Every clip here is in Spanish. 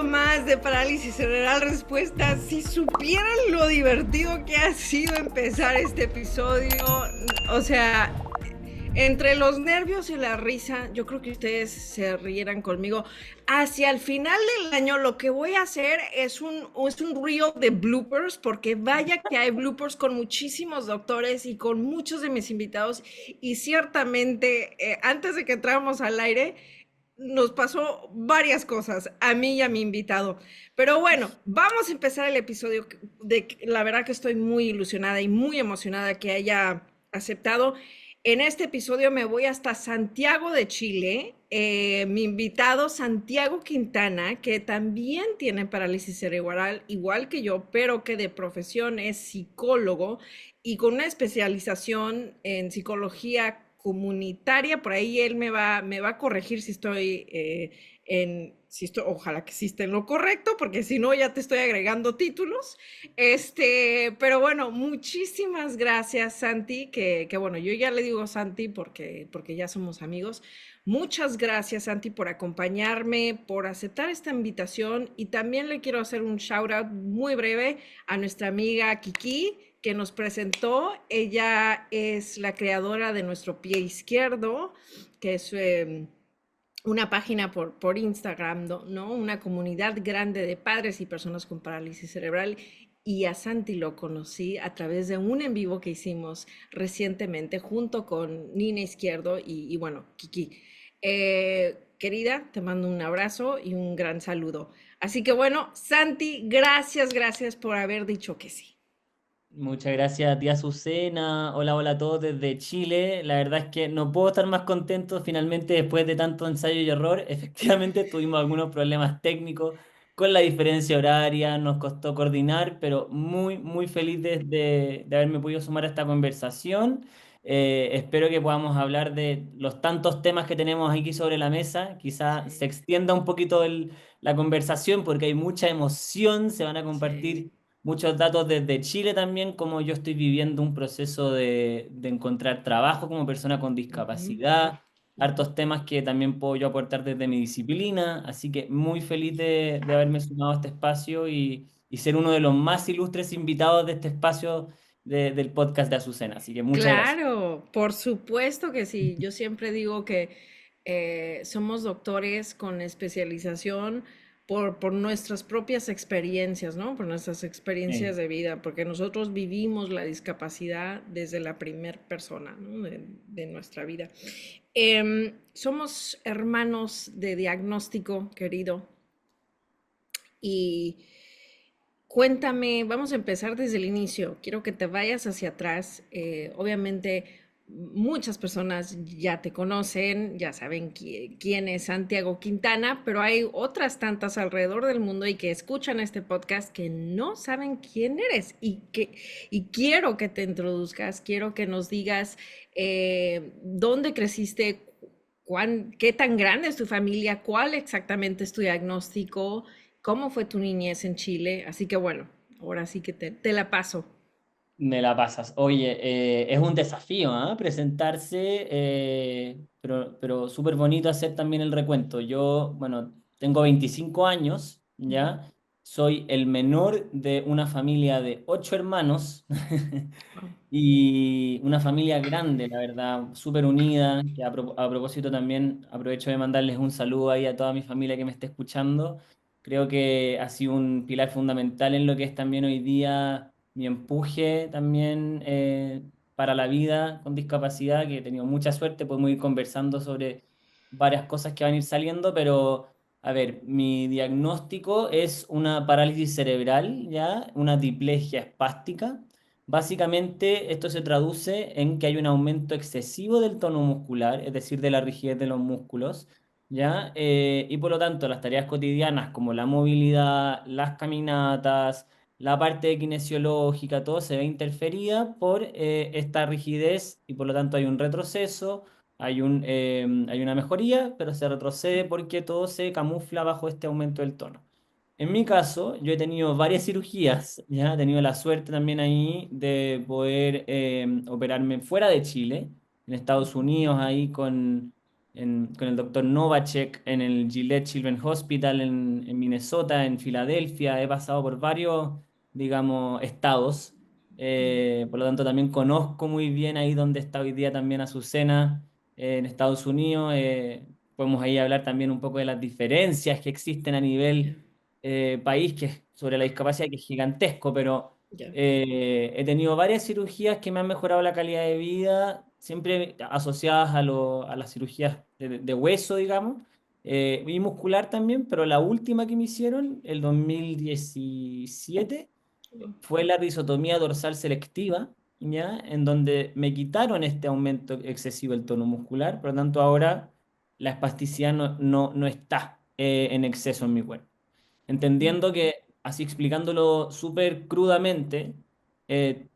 episodio más de Parálisis Cerebral Respuesta. Si supieran lo divertido que ha sido empezar este episodio, o sea, entre los nervios y la risa, yo creo que ustedes se rieran conmigo. Hacia el final del año lo que voy a hacer es un reel de bloopers, porque vaya que hay bloopers con muchísimos doctores y con muchos de mis invitados. Y ciertamente, antes de que entráramos al aire, nos pasó varias cosas a mí y a mi invitado. Pero bueno, vamos a empezar el episodio. La verdad que estoy muy ilusionada y muy emocionada que haya aceptado. En este episodio me voy hasta Santiago de Chile. Mi invitado, Santiago Quintana, que también tiene parálisis cerebral, igual que yo, pero que de profesión es psicólogo y con una especialización en psicología comunitaria. Por ahí él me va a corregir si estoy ojalá que sí esté en lo correcto, porque si no ya te estoy agregando títulos. Pero bueno, muchísimas gracias, Santi, que bueno, yo ya le digo Santi porque ya somos amigos. Muchas gracias, Santi, por acompañarme, por aceptar esta invitación, y también le quiero hacer un shout out muy breve a nuestra amiga Kiki, que nos presentó. Ella es la creadora de Nuestro Pie Izquierdo, que es una página por Instagram, ¿no? Una comunidad grande de padres y personas con parálisis cerebral. Y a Santi lo conocí a través de un en vivo que hicimos recientemente junto con Nina Izquierdo y bueno, Kiki. Querida, te mando un abrazo y un gran saludo. Así que bueno, Santi, gracias por haber dicho que sí. Muchas gracias, tía Azucena. Hola, hola a todos desde Chile. La verdad es que no puedo estar más contento. Finalmente, después de tanto ensayo y error, efectivamente tuvimos algunos problemas técnicos con la diferencia horaria, nos costó coordinar, pero muy, muy feliz de haberme podido sumar a esta conversación. Espero que podamos hablar de los tantos temas que tenemos aquí sobre la mesa. Quizá se Sí, extienda un poquito la conversación porque hay mucha emoción, se van a sí. compartir muchos datos desde Chile también, como yo estoy viviendo un proceso de encontrar trabajo como persona con Ujú, discapacidad, ujú. hartos temas que también puedo yo aportar desde mi disciplina, así que muy feliz de haberme sumado a este espacio y ser uno de los más ilustres invitados de este espacio del podcast de Azucena, así que muchas gracias. Claro, por supuesto que sí. Yo siempre digo que somos doctores con especialización por nuestras propias experiencias, ¿no? Por nuestras experiencias Sí. de vida, porque nosotros vivimos la discapacidad desde la primer persona, ¿no? De nuestra vida. Somos hermanos de diagnóstico, querido, y cuéntame, vamos a empezar desde el inicio. Quiero que te vayas hacia atrás. Obviamente, muchas personas ya te conocen, ya saben quién es Santiago Quintana, pero hay otras tantas alrededor del mundo y que escuchan este podcast que no saben quién eres, y quiero que te introduzcas, quiero que nos digas dónde creciste, qué tan grande es tu familia, cuál exactamente es tu diagnóstico, cómo fue tu niñez en Chile. Así que bueno, ahora sí que te la paso. Me la pasas. Oye, es un desafío, ¿ah? Presentarse, pero súper bonito hacer también el recuento. Yo, bueno, tengo 25 años, Ujú. ¿ya? Soy el menor de una familia de 8 hermanos Wow. y una familia grande, la verdad, súper unida. Que a propósito también aprovecho de mandarles un saludo ahí a toda mi familia que me esté escuchando. Creo que ha sido un pilar fundamental en lo que es también hoy día mi empuje también para la vida con discapacidad, que he tenido mucha suerte, podemos ir conversando sobre varias cosas que van a ir saliendo, pero a ver, mi diagnóstico es una parálisis cerebral, ¿ya? Una diplegia espástica. Básicamente, esto se traduce en que hay un aumento excesivo del tono muscular, es decir, de la rigidez de los músculos, ¿ya? Y por lo tanto, las tareas cotidianas como la movilidad, las caminatas, la parte kinesiológica, todo se ve interferida por esta rigidez y por lo tanto hay un retroceso, hay una mejoría, pero se retrocede porque todo se camufla bajo este aumento del tono. En mi caso, yo he tenido varias cirugías, ya he tenido la suerte también ahí de poder operarme fuera de Chile, en Estados Unidos, ahí con el doctor Novacek en el Gillette Children's Hospital en Minnesota, en Filadelfia. He pasado por varios, digamos, estados. Por lo tanto, también conozco muy bien ahí donde está hoy día también Azucena, en Estados Unidos. Podemos ahí hablar también un poco de las diferencias que existen a Ya, nivel país, que es sobre la discapacidad, que es gigantesco, pero ya, he tenido varias cirugías que me han mejorado la calidad de vida, siempre asociadas a las cirugías de hueso, digamos, y muscular también, pero la última que me hicieron, el 2017, fue la risotomía dorsal selectiva, ¿ya? En donde me quitaron este aumento excesivo del tono muscular, por lo tanto ahora la espasticidad no está en exceso en mi cuerpo. Entendiendo que, así explicándolo súper crudamente,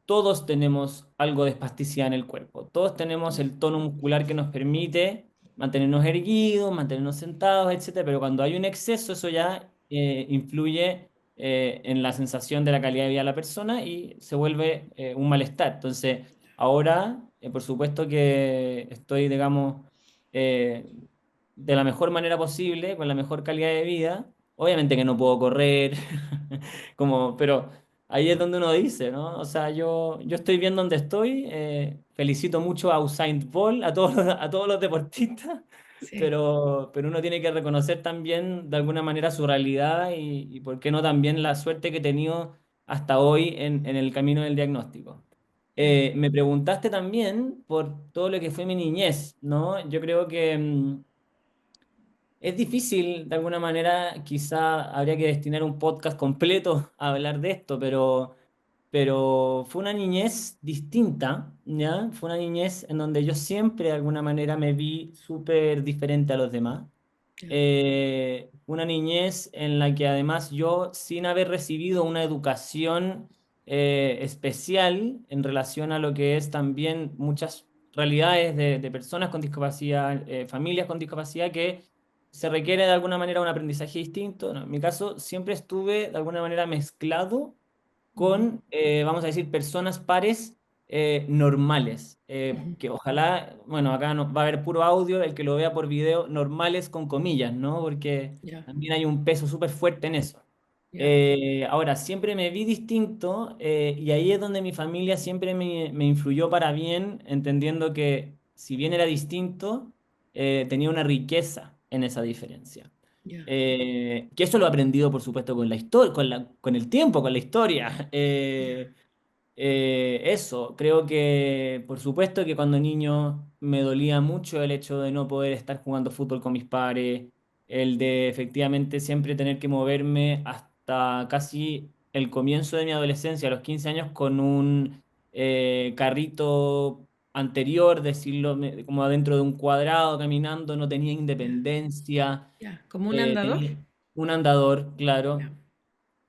todos tenemos algo de espasticidad en el cuerpo. Todos tenemos el tono muscular que nos permite mantenernos erguidos, mantenernos sentados, etcétera. Pero cuando hay un exceso, eso ya influye en la sensación de la calidad de vida de la persona y se vuelve un malestar. Entonces, ahora, por supuesto que estoy, digamos, eh, de la mejor manera posible, con la mejor calidad de vida. Obviamente que no puedo correr, pero ahí es donde uno dice, ¿no? O sea, yo estoy bien donde estoy, felicito mucho a Usain Bolt, a todos los deportistas, sí, pero uno tiene que reconocer también de alguna manera su realidad y por qué no también la suerte que he tenido hasta hoy en el camino del diagnóstico. ya, Me preguntaste también por todo lo que fue mi niñez, ¿no? Yo creo que es difícil, de alguna manera, quizá habría que destinar un podcast completo a hablar de esto, pero fue una niñez distinta, ¿ya? Fue una niñez en donde yo siempre, de alguna manera, me vi súper diferente a los demás. ya, Una niñez en la que además yo, sin haber recibido una educación especial en relación a lo que es también muchas realidades de personas con discapacidad, familias con discapacidad, que se requiere de alguna manera un aprendizaje distinto. No, en mi caso, siempre estuve de alguna manera mezclado ujú, con, vamos a decir, personas pares normales. ujú, Que ojalá, bueno, acá no, va a haber puro audio, el que lo vea por video, normales con comillas, ¿no? Porque ya, también hay un peso súper fuerte en eso. ya, Ahora, siempre me vi distinto y ahí es donde mi familia siempre me influyó para bien, entendiendo que si bien era distinto, tenía una riqueza en esa diferencia. ya, Que eso lo he aprendido, por supuesto, con la historia, con el tiempo, con la historia. ya, Eso, creo que, por supuesto, que cuando niño me dolía mucho el hecho de no poder estar jugando fútbol con mis pares, el de efectivamente siempre tener que moverme hasta casi el comienzo de mi adolescencia, a los 15 años, con un carrito anterior, decirlo, como adentro de un cuadrado, caminando, no tenía ya, independencia, ya. ¿Como un andador? tenía un andador, Ya, claro.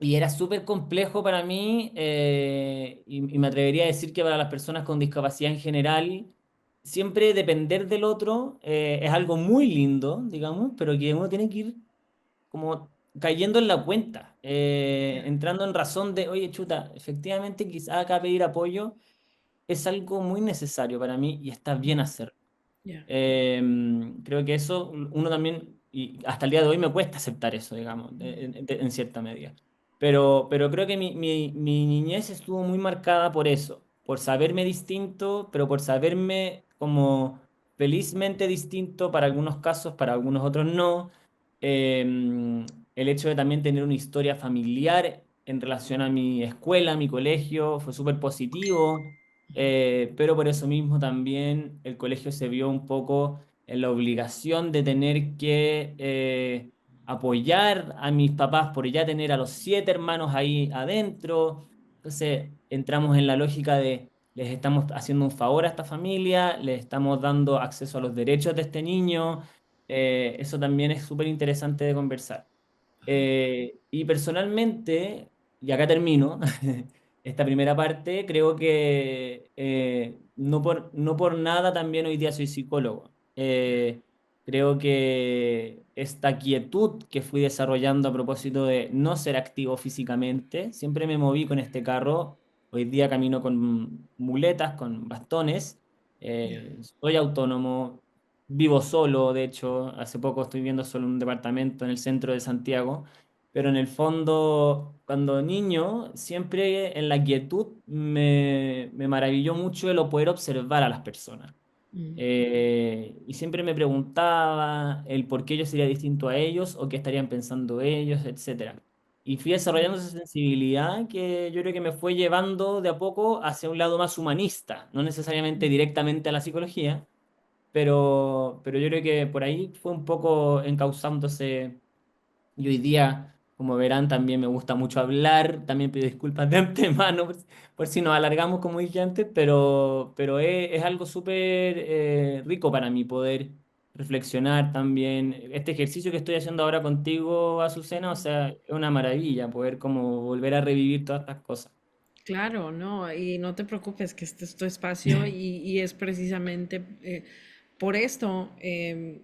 Y era súper complejo para mí y me atrevería a decir que para las personas con discapacidad en general, siempre depender del otro es algo muy lindo, digamos, pero que uno tiene que ir como cayendo en la cuenta, ya, entrando en razón de, oye, chuta, efectivamente quizás acá pedir apoyo es algo muy necesario para mí y está bien hacerlo. ya, Eh, Creo que eso uno también, y hasta el día de hoy me cuesta aceptar eso, digamos, en cierta medida. Pero creo que mi niñez estuvo muy marcada por eso, por saberme distinto, pero por saberme como felizmente distinto para algunos casos, para algunos otros no. El hecho de también tener una historia familiar en relación a mi escuela, a mi colegio, fue súper positivo. Pero por eso mismo también el colegio se vio un poco en la obligación de tener que apoyar a mis papás por ya tener a los 7 hermanos ahí adentro. Entonces entramos en la lógica de les estamos haciendo un favor a esta familia, les estamos dando acceso a los derechos de este niño. Eso también es súper interesante de conversar. Y personalmente, y acá termino, esta primera parte, creo que no por nada también hoy día soy psicólogo. Creo que esta quietud que fui desarrollando a propósito de no ser activo físicamente, siempre me moví con este carro. Hoy día camino con muletas, con bastones, ya, soy autónomo, Vivo solo, de hecho, hace poco estoy viviendo solo en un departamento en el centro de Santiago, pero en el fondo, cuando niño, siempre en la quietud me maravilló mucho el poder observar a las personas. Mm, Y siempre me preguntaba el por qué yo sería distinto a ellos o qué estarían pensando ellos, etcétera. Y fui desarrollando esa sensibilidad que yo creo que me fue llevando de a poco hacia un lado más humanista, no necesariamente directamente a la psicología, pero yo creo que por ahí fue un poco encauzándose y hoy día, como verán, también me gusta mucho hablar, también pido disculpas de antemano por si nos alargamos, como dije antes, pero es algo súper rico para mí poder reflexionar también. Este ejercicio que estoy haciendo ahora contigo, Azucena, o sea, es una maravilla poder como volver a revivir todas estas cosas. claro, no, y no te preocupes que este es tu espacio y es precisamente por esto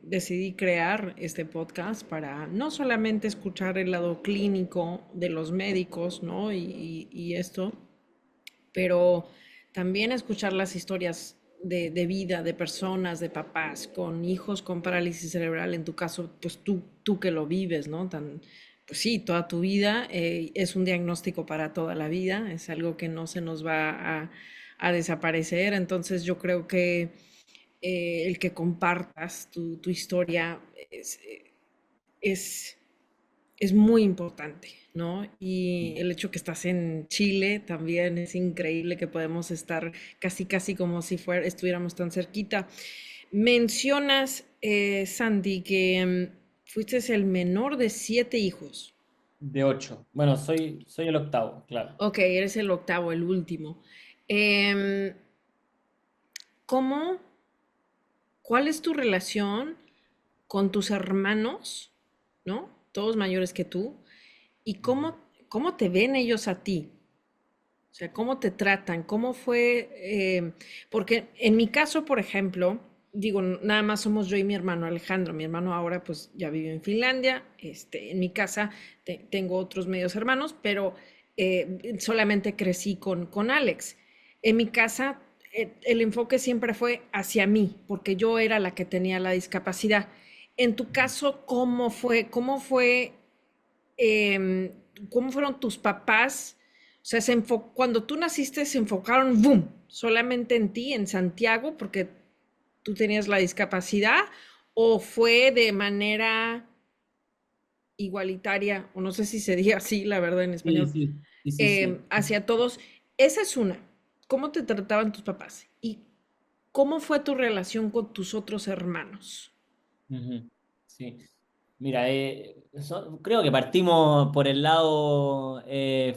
decidí crear este podcast para no solamente escuchar el lado clínico de los médicos, ¿no? Y esto, pero también escuchar las historias de vida de personas, de papás con hijos con parálisis cerebral, en tu caso, pues tú que lo vives, ¿no? Pues sí, toda tu vida es un diagnóstico para toda la vida, es algo que no se nos va a desaparecer, entonces yo creo que el que compartas tu historia es, es muy importante, ¿no? Y el hecho que estás en Chile también es increíble que podemos estar casi, casi como si estuviéramos tan cerquita. Mencionas, Sandy, que fuiste el menor de 7 hijos. De 8. Bueno, soy el octavo, claro. Ok, eres el octavo, el último. Em, ¿Cómo, cuál es tu relación con tus hermanos, ¿no? Todos mayores que tú. ¿Y cómo te ven ellos a ti? O sea, ¿cómo te tratan? ¿Cómo fue? Porque en mi caso, por ejemplo, digo, nada más somos yo y mi hermano Alejandro. Mi hermano ahora pues ya vive en Finlandia. En mi casa tengo otros medios hermanos, pero solamente crecí con Alex. En mi casa el enfoque siempre fue hacia mí, porque yo era la que tenía la discapacidad. En tu caso, ¿cómo fue? Em, ¿Cómo fueron tus papás? O sea, cuando tú naciste se enfocaron, ¡boom!, solamente en ti, en Santiago, porque tú tenías la discapacidad, o fue de manera igualitaria, o no sé si se diga así, la verdad, en Sí, español, sí, sí, sí, sí. hacia todos. Esa es una. ¿Cómo te trataban tus papás? ¿Y cómo fue tu relación con tus otros hermanos? Ujú. Sí. Mira, creo que partimos por el lado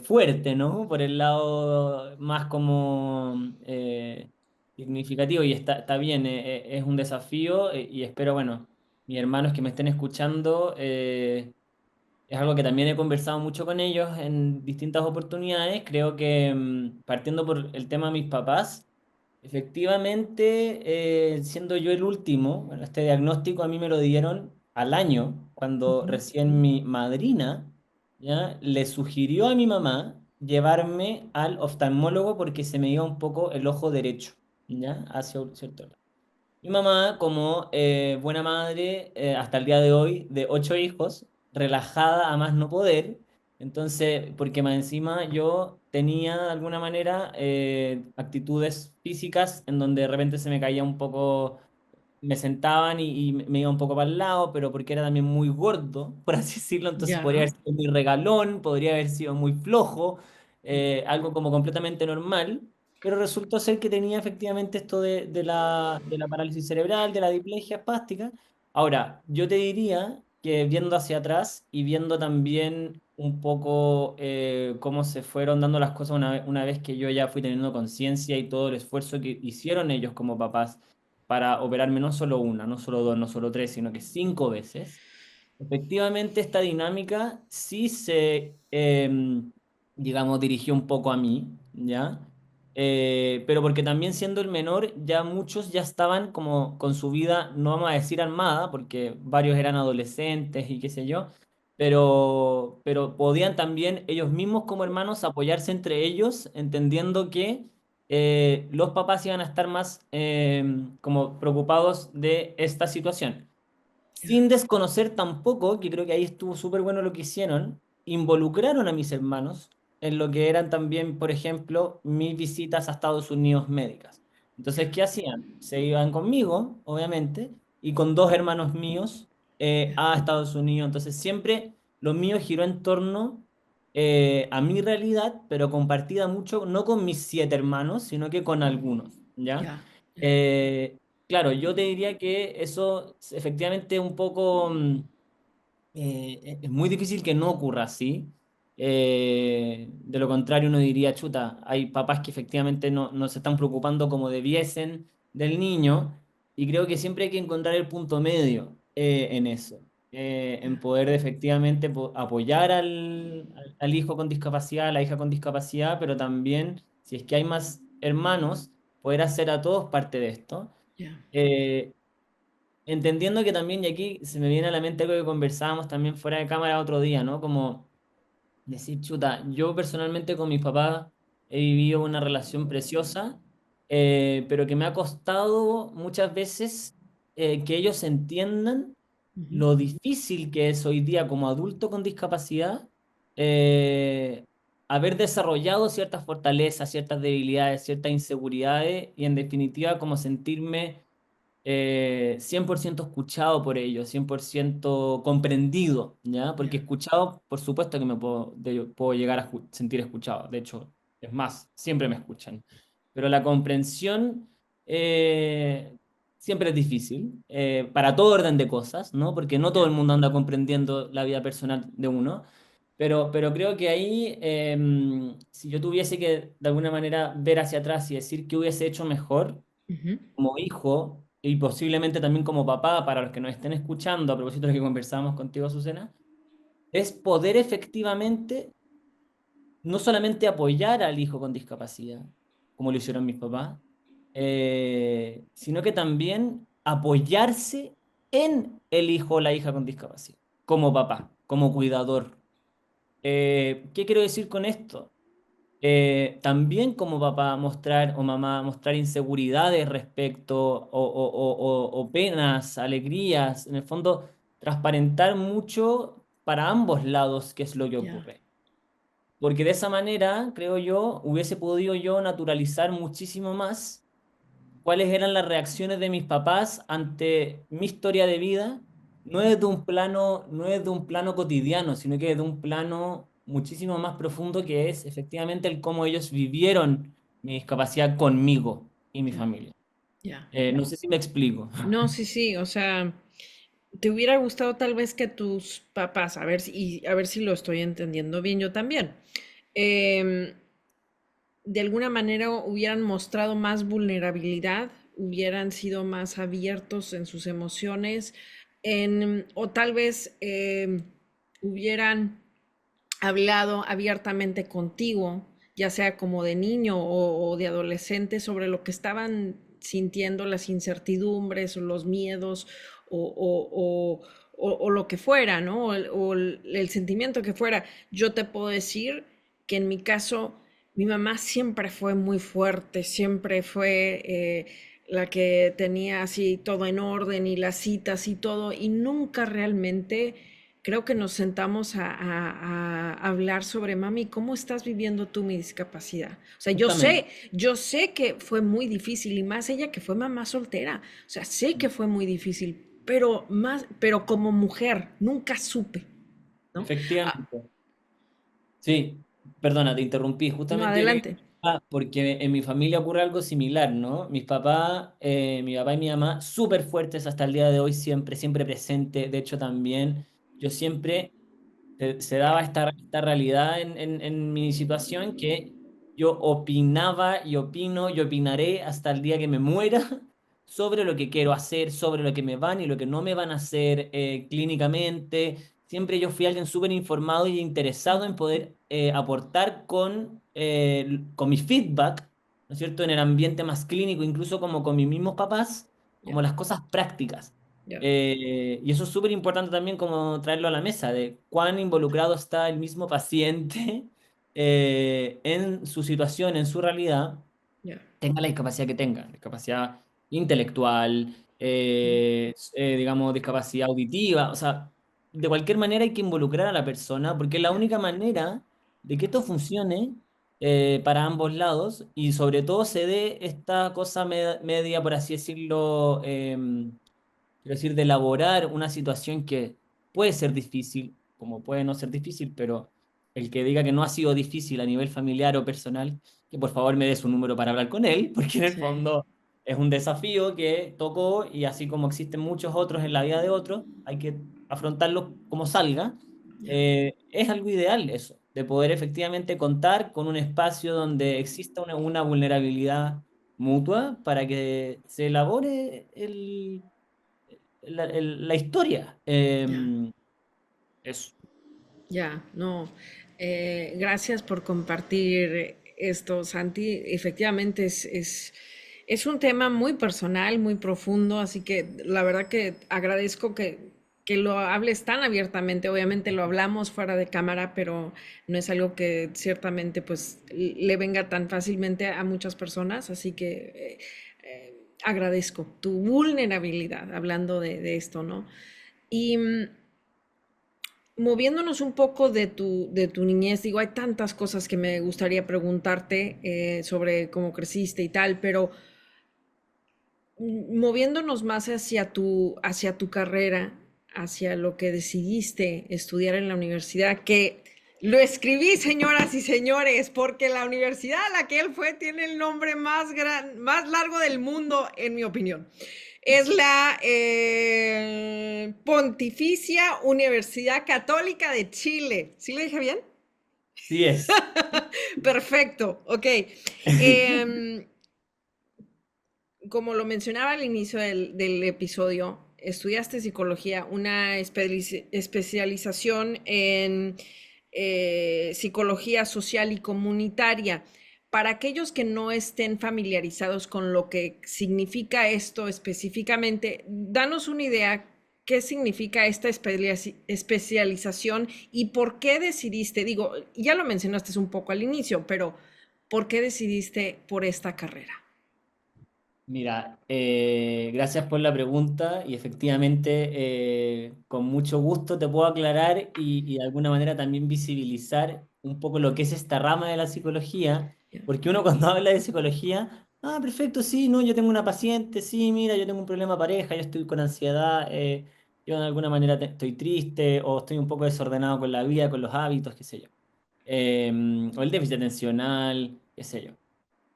fuerte, ¿no? Por el lado más como significativo y está bien, es un desafío y espero, bueno, mis hermanos que me estén escuchando, es algo que también he conversado mucho con ellos en distintas oportunidades. Creo que partiendo por el tema de mis papás, efectivamente, siendo yo el último, bueno, este diagnóstico a mí me lo dieron al año, cuando Ujú. recién mi madrina, ¿ya?, le sugirió a mi mamá llevarme al oftalmólogo porque se me iba un poco el ojo derecho, ¿ya?, hacia un cierto lado. Mi mamá, como buena madre, hasta el día de hoy, de 8 hijos, relajada a más no poder, entonces, porque más encima yo tenía de alguna manera actitudes físicas en donde de repente se me caía un poco, me sentaban y me iba un poco para el lado, pero porque era también muy gordo, por así decirlo, entonces podría Ya, haber sido muy regalón, podría haber sido muy flojo, algo como completamente normal, pero resultó ser que tenía efectivamente esto de la parálisis cerebral, de la diplegia espástica. Ahora, yo te diría que viendo hacia atrás y viendo también un poco cómo se fueron dando las cosas una vez que yo ya fui teniendo conciencia y todo el esfuerzo que hicieron ellos como papás para operarme no solo una, no solo dos, no solo tres, sino que 5 veces. Efectivamente, esta dinámica sí se, digamos, dirigió un poco a mí, ¿ya? Pero porque también siendo el menor, ya muchos ya estaban como con su vida, no vamos a decir armada, porque varios eran adolescentes y qué sé yo, pero podían también ellos mismos como hermanos apoyarse entre ellos, entendiendo que los papás iban a estar más como preocupados de esta situación. Ya, Sin desconocer tampoco, que creo que ahí estuvo súper bueno lo que hicieron, involucraron a mis hermanos en lo que eran también, por ejemplo, mis visitas a Estados Unidos médicas. Entonces, ya, ¿qué hacían? Se iban conmigo, obviamente, y con dos hermanos míos ya, a Estados Unidos. Entonces, siempre lo mío giró en torno a mi realidad, pero compartida mucho, no con mis 7 hermanos, sino que con algunos, ¿ya? ya, ya, Eh, Claro, yo te diría que eso efectivamente un poco es muy difícil que no ocurra así. De lo contrario, uno diría, chuta, hay papás que efectivamente no se están preocupando como debiesen del niño, y creo que siempre hay que encontrar el punto medio en eso, en ya, poder efectivamente apoyar al hijo con discapacidad, a la hija con discapacidad, pero también, si es que hay más hermanos, poder hacer a todos parte de esto. ya, Eh, Entendiendo que también, y aquí se me viene a la mente algo que conversábamos también fuera de cámara otro día, ¿no? Como decir, chuta, yo personalmente con mis papás he vivido una relación preciosa, pero que me ha costado muchas veces que ellos entiendan ujú, lo difícil que es hoy día como adulto con discapacidad, eh, haber desarrollado ciertas fortalezas, ciertas debilidades, ciertas inseguridades, y en definitiva como sentirme 100% escuchado por ellos, 100% comprendido, ¿ya? Porque ya, escuchado, por supuesto que puedo llegar a sentir escuchado. De hecho, es más, siempre me escuchan. Pero la comprensión siempre es difícil, para todo orden de cosas, ¿no? Porque no todo ya, el mundo anda comprendiendo la vida personal de uno. Pero creo que ahí, si yo tuviese que de alguna manera ver hacia atrás y decir qué hubiese hecho mejor, ujú, como hijo y posiblemente también como papá, para los que nos estén escuchando, a propósito de lo que conversábamos contigo, Azucena, es poder efectivamente no solamente apoyar al hijo con discapacidad, como lo hicieron mis papás, sino que también apoyarse en el hijo o la hija con discapacidad, como papá, como cuidador. ¿Qué quiero decir con esto? También como papá mostrar o mamá mostrar inseguridades respecto o penas, alegrías, en el fondo transparentar mucho para ambos lados qué es lo que ya, ocurre. Porque de esa manera, creo yo, hubiese podido yo naturalizar muchísimo más cuáles eran las reacciones de mis papás ante mi historia de vida, no es de un plano cotidiano, sino que es de un plano muchísimo más profundo, que es efectivamente el cómo ellos vivieron mi discapacidad conmigo y mi ya, familia. ya. No sé si me explico. No, sí, sí, o sea, te hubiera gustado tal vez que tus papás, a ver si, y a ver si lo estoy entendiendo bien yo también, em, de alguna manera hubieran mostrado más vulnerabilidad, hubieran sido más abiertos en sus emociones, o tal vez hubieran hablado abiertamente contigo, ya sea como de niño o de adolescente, sobre lo que estaban sintiendo, las incertidumbres o los miedos o lo que fuera, ¿no? O el sentimiento que fuera. Yo te puedo decir que en mi caso, mi mamá siempre fue muy fuerte, siempre fue la que tenía así todo en orden y las citas y todo, y nunca realmente creo que nos sentamos a hablar sobre, mami, ¿cómo estás viviendo tú mi discapacidad? O sea, Justamente. yo sé que fue muy difícil y más ella que fue mamá soltera. O sea, sé que fue muy difícil, pero como mujer, nunca supe, ¿no? Ah, Efectivamente. Sí, perdona, te interrumpí. no, Justamente yo quería... adelante. porque en mi familia ocurre algo similar, ¿no? Mi papá y mi mamá, súper fuertes hasta el día de hoy, siempre, siempre presente. De hecho, también yo siempre se daba esta realidad en mi situación, que yo opinaba y opino y opinaré hasta el día que me muera sobre lo que quiero hacer, sobre lo que me van y lo que no me van a hacer clínicamente. Siempre yo fui alguien súper informado y interesado en poder aportar con mi feedback, ¿no es cierto?, en el ambiente más clínico, incluso como con mis mismos papás, Ya, como las cosas prácticas. ya, Y eso es súper importante también como traerlo a la mesa, de cuán involucrado está el mismo paciente en su situación, en su realidad, Ya. tenga la discapacidad que tenga, discapacidad intelectual, digamos, discapacidad auditiva, o sea, de cualquier manera hay que involucrar a la persona porque es la única manera de que esto funcione para ambos lados y sobre todo se dé esta cosa media, por así decirlo, quiero decir, de elaborar una situación que puede ser difícil, como puede no ser difícil, pero el que diga que no ha sido difícil a nivel familiar o personal, que por favor me dé su número para hablar con él, porque en el Sí, fondo es un desafío que tocó y así como existen muchos otros en la vida de otros, hay que afrontarlo como salga. ya, Es algo ideal eso, de poder efectivamente contar con un espacio donde exista una vulnerabilidad mutua para que se elabore la historia. ya. Eso. Ya, no. Gracias por compartir esto, Santi. Efectivamente es un tema muy personal, muy profundo, así que la verdad que agradezco que lo hables tan abiertamente. Obviamente lo hablamos fuera de cámara, pero no es algo que ciertamente pues le venga tan fácilmente a muchas personas, así que agradezco tu vulnerabilidad hablando de esto, ¿no? Y moviéndonos un poco de tu niñez, digo, hay tantas cosas que me gustaría preguntarte sobre cómo creciste y tal, pero moviéndonos más hacia tu carrera, hacia lo que decidiste estudiar en la universidad, que lo escribí, señoras y señores, porque la universidad a la que él fue tiene el nombre más largo del mundo, en mi opinión. Es la Pontificia Universidad Católica de Chile. ¿Sí lo dije bien? Sí es. Perfecto, ok. Em, Como lo mencionaba al inicio del episodio, estudiaste psicología, una especialización en psicología social y comunitaria. Para aquellos que no estén familiarizados con lo que significa esto específicamente, danos una idea qué significa esta especialización y por qué decidiste, digo, ya lo mencionaste un poco al inicio, pero ¿por qué decidiste por esta carrera? Mira, gracias por la pregunta y efectivamente con mucho gusto te puedo aclarar y de alguna manera también visibilizar un poco lo que es esta rama de la psicología, porque uno cuando habla de psicología, ah, perfecto, sí, no, yo tengo una paciente, sí, mira, yo tengo un problema de pareja, yo estoy con ansiedad, yo de alguna manera estoy triste o estoy un poco desordenado con la vida, con los hábitos, qué sé yo. O el déficit atencional, qué sé yo.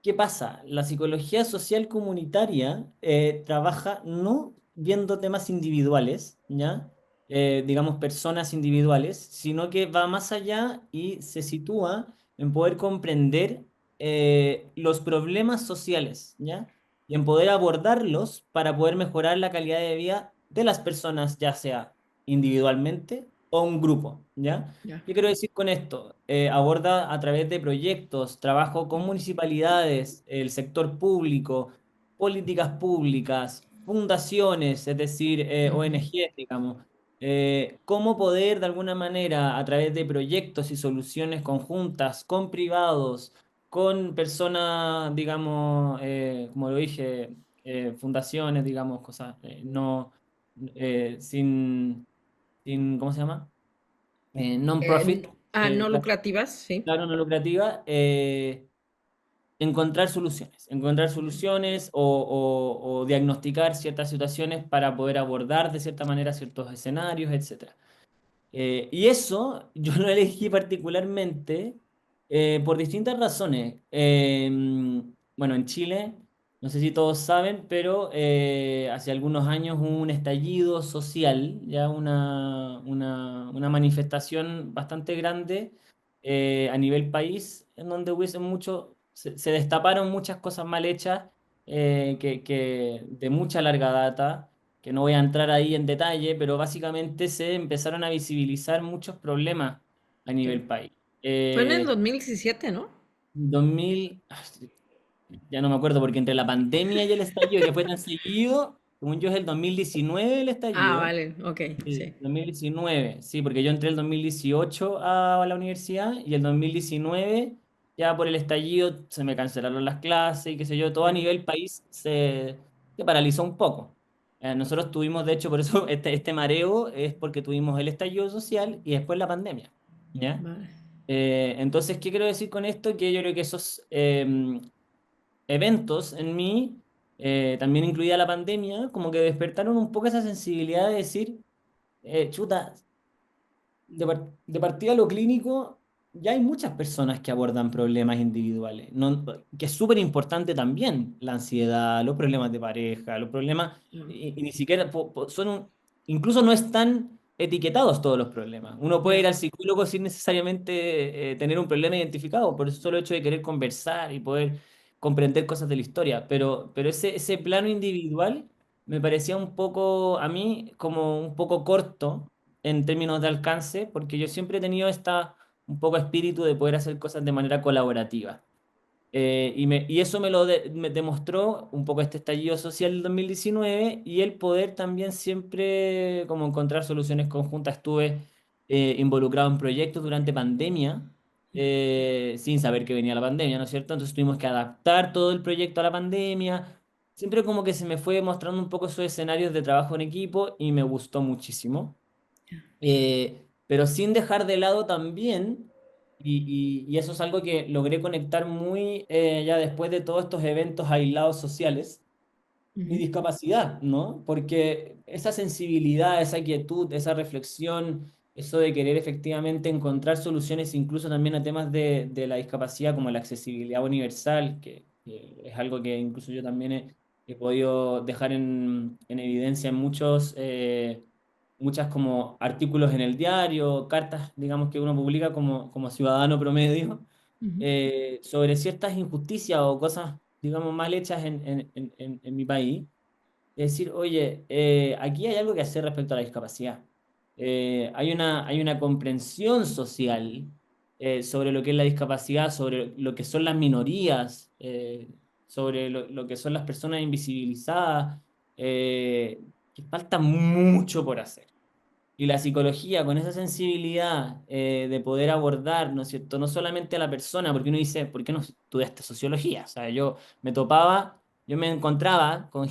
¿Qué pasa? La psicología social comunitaria trabaja no viendo temas individuales, ¿ya? Digamos personas individuales, sino que va más allá y se sitúa en poder comprender los problemas sociales, ¿ya? Y en poder abordarlos para poder mejorar la calidad de vida de las personas, ya sea individualmente o un grupo, ¿ya? Ya. ¿Qué quiero decir con esto? Aborda a través de proyectos, trabajo con municipalidades, el sector público, políticas públicas, fundaciones, es decir, Ujú, ONG, digamos, cómo poder de alguna manera a través de proyectos y soluciones conjuntas con privados, con personas, digamos, como lo dije, fundaciones, digamos, cosas, no, ¿cómo se llama? Non-profit, no lucrativas, sí. claro, no lucrativa, encontrar soluciones o diagnosticar ciertas situaciones para poder abordar de cierta manera ciertos escenarios, etcétera. Y eso yo lo elegí particularmente por distintas razones. Bueno, en Chile, no sé si todos saben, pero hace algunos años hubo un estallido social, ya una manifestación bastante grande a nivel país, en donde hubiese se destaparon muchas cosas mal hechas que de mucha larga data que no voy a entrar ahí en detalle, pero básicamente se empezaron a visibilizar muchos problemas a Ya. nivel país. Fue en el Eh, 2017, ¿no? 2000, ya no me acuerdo, porque entre la pandemia y el estallido, que fue tan seguido, según yo es el 2019 el Ah, estallido. vale, ok, Sí, sí. 2019, sí, porque yo entré el 2018 a la universidad y el 2019 ya por el estallido se me cancelaron las clases y qué sé yo, todo a Ya, nivel país se paralizó un poco. Nosotros tuvimos, de hecho, por eso este mareo es porque tuvimos el estallido social y después la pandemia, ¿ya? vale. Entonces, ¿qué quiero decir con esto? Que yo creo que esos eventos en mí, también incluida la pandemia, como que despertaron un poco esa sensibilidad de decir, chuta, de partida a lo clínico, ya hay muchas personas que abordan problemas individuales, no, que es súper importante también la ansiedad, los problemas de pareja, los problemas, Ya, y ni siquiera incluso no están etiquetados todos los problemas. Uno puede ir ya, al psicólogo sin necesariamente tener un problema identificado, por el solo hecho de querer conversar y poder comprender cosas de la historia, pero ese plano individual me parecía un poco, a mí, como un poco corto en términos de alcance, porque yo siempre he tenido un poco espíritu de poder hacer cosas de manera colaborativa. Y eso me demostró un poco este estallido social del 2019 y el poder también siempre como encontrar soluciones conjuntas. Estuve involucrado en proyectos durante pandemia, sin saber que venía la pandemia, ¿no es cierto? Entonces tuvimos que adaptar todo el proyecto a la pandemia. Siempre como que se me fue mostrando un poco esos escenarios de trabajo en equipo y me gustó muchísimo. Pero sin dejar de lado también, y eso es algo que logré conectar muy ya después de todos estos eventos aislados sociales, mi ujú, discapacidad, ¿no? Porque esa sensibilidad, esa quietud, esa reflexión, eso de querer efectivamente encontrar soluciones incluso también a temas de la discapacidad como la accesibilidad universal, que es algo que incluso yo también he podido dejar en evidencia en muchas como artículos en el diario, cartas, digamos, que uno publica como ciudadano promedio, ujú, sobre ciertas injusticias o cosas, digamos, mal hechas en mi país. Es decir, oye, aquí hay algo que hacer respecto a la discapacidad. Hay una comprensión social sobre lo que es la discapacidad, sobre lo que son las minorías, sobre lo que son las personas invisibilizadas, que falta mucho por hacer. Y la psicología, con esa sensibilidad de poder abordar, ¿no es cierto? No solamente a la persona, porque uno dice, ¿por qué no estudiaste sociología? O sea, yo me encontraba con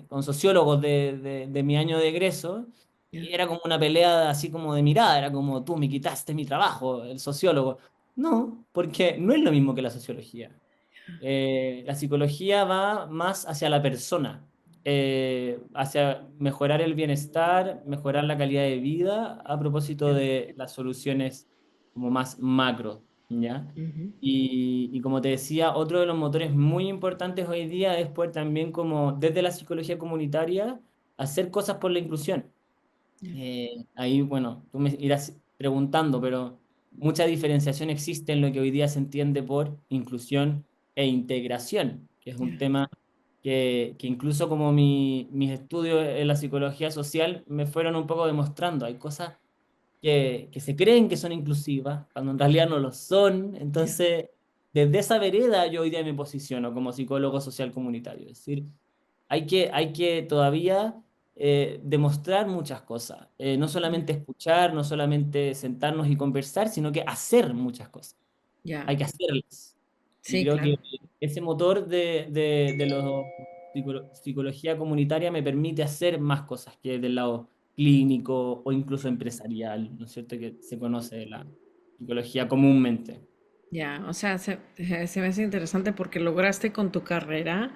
con sociólogos de mi año de egreso, ya, y era como una pelea así como de mirada, era como, tú me quitaste mi trabajo, el sociólogo. No, porque no es lo mismo que la sociología. La psicología va más hacia la persona, hacia mejorar el bienestar, mejorar la calidad de vida a propósito ya, de las soluciones como más macro, ¿ya? ujú, Y como te decía, otro de los motores muy importantes hoy día es poder también como desde la psicología comunitaria hacer cosas por la inclusión. ya, Ahí, bueno, tú me irás preguntando, pero mucha diferenciación existe en lo que hoy día se entiende por inclusión e integración, que es un ya, tema que incluso como mis estudios en la psicología social me fueron un poco demostrando. Hay cosas que se creen que son inclusivas, cuando en realidad no lo son. ya, Entonces, desde esa vereda yo hoy día me posiciono como psicólogo social comunitario. Es decir, hay que todavía demostrar muchas cosas. No ya, solamente escuchar, no solamente sentarnos y conversar, sino que hacer muchas cosas. ya. Hay que hacerlas. Y Sí, creo que claro. ese motor de la psicología comunitaria me permite hacer más cosas que del lado clínico o incluso empresarial, ¿no es cierto? Que se conoce de la psicología comúnmente. Ya, o sea, se me hace interesante porque lograste con tu carrera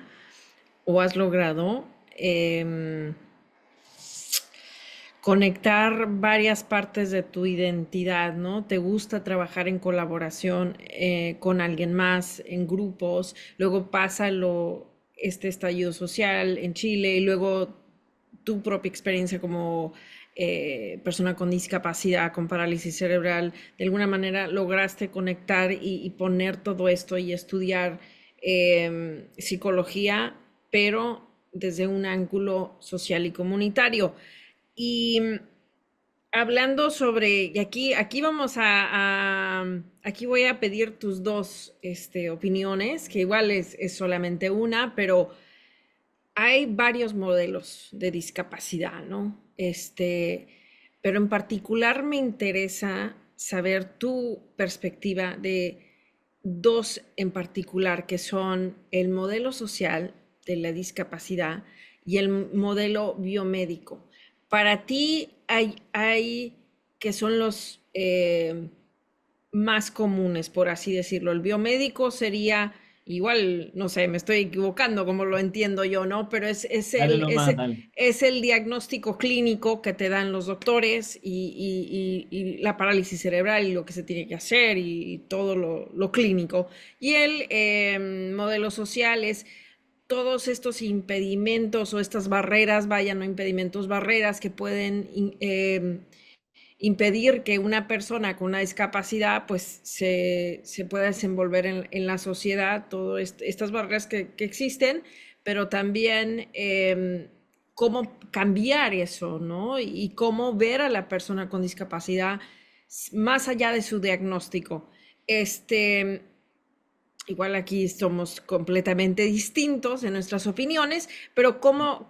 o has logrado em, conectar varias partes de tu identidad, ¿no? Te gusta trabajar en colaboración con alguien más, en grupos, luego pasa este estallido social en Chile y luego tu propia experiencia como persona con discapacidad, con parálisis cerebral, de alguna manera lograste conectar y poner todo esto y estudiar psicología, pero desde un ángulo social y comunitario. Y hablando sobre, y aquí vamos aquí voy a pedir tus dos opiniones, que igual es solamente una, pero hay varios modelos de discapacidad, ¿no? Pero en particular me interesa saber tu perspectiva dos en particular, que son el modelo social de la discapacidad y el modelo biomédico. Para ti hay que son los más comunes, por así decirlo. El biomédico sería, igual, no sé, me estoy equivocando como lo entiendo yo, ¿no? Pero Dale nomás, dale. es el diagnóstico clínico que te dan los doctores y la parálisis cerebral y lo que se tiene que hacer y todo lo clínico. Y el modelo social es todos estos impedimentos o estas barreras, vaya, no impedimentos, barreras que pueden impedir que una persona con una discapacidad pues se pueda desenvolver en la sociedad, todas estas barreras que existen, pero también cómo cambiar eso, ¿no? Y cómo ver a la persona con discapacidad más allá de su diagnóstico. Este, igual aquí somos completamente distintos en nuestras opiniones, pero ¿cómo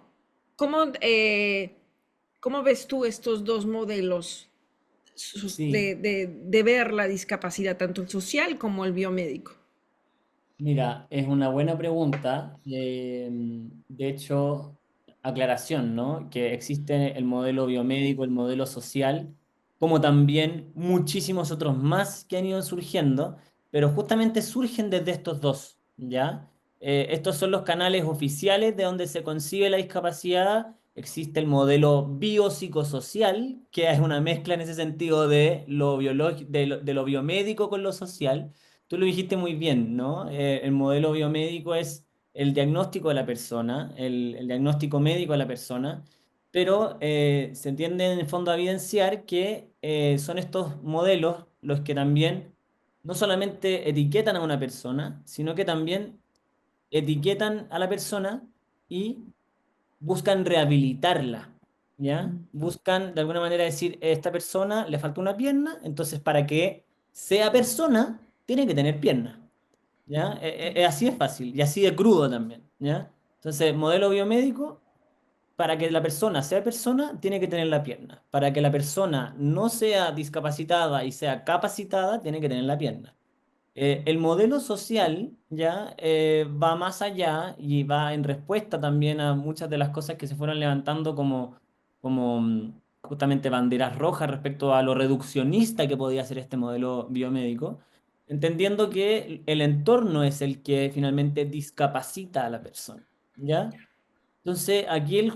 ves tú estos dos modelos Sí, de ver la discapacidad, tanto el social como el biomédico? mira, es una buena pregunta. De hecho, aclaración, ¿no? Que existe el modelo biomédico, el modelo social, como también muchísimos otros más que han ido surgiendo, pero justamente surgen desde estos dos, ¿ya? Estos son los canales oficiales de donde se concibe la discapacidad. Existe el modelo biopsicosocial, que es una mezcla en ese sentido de lo de lo biomédico con lo social. Tú lo dijiste muy bien, ¿no? El modelo biomédico es el diagnóstico de la persona, el diagnóstico médico de la persona, pero se entiende en el fondo a evidenciar que son estos modelos los que también no solamente etiquetan a una persona, sino que también etiquetan a la persona y buscan rehabilitarla, ¿ya? Buscan de alguna manera decir, esta persona le falta una pierna, entonces para que sea persona, tiene que tener pierna, ¿ya? Así es fácil y así de crudo también, ¿ya? Entonces, modelo biomédico, para que la persona sea persona, tiene que tener la pierna. Para que la persona no sea discapacitada y sea capacitada, tiene que tener la pierna. El modelo social ya va más allá y va en respuesta también a muchas de las cosas que se fueron levantando como justamente banderas rojas respecto a lo reduccionista que podía ser este modelo biomédico, entendiendo que el entorno es el que finalmente discapacita a la persona, ¿ya? Entonces, aquí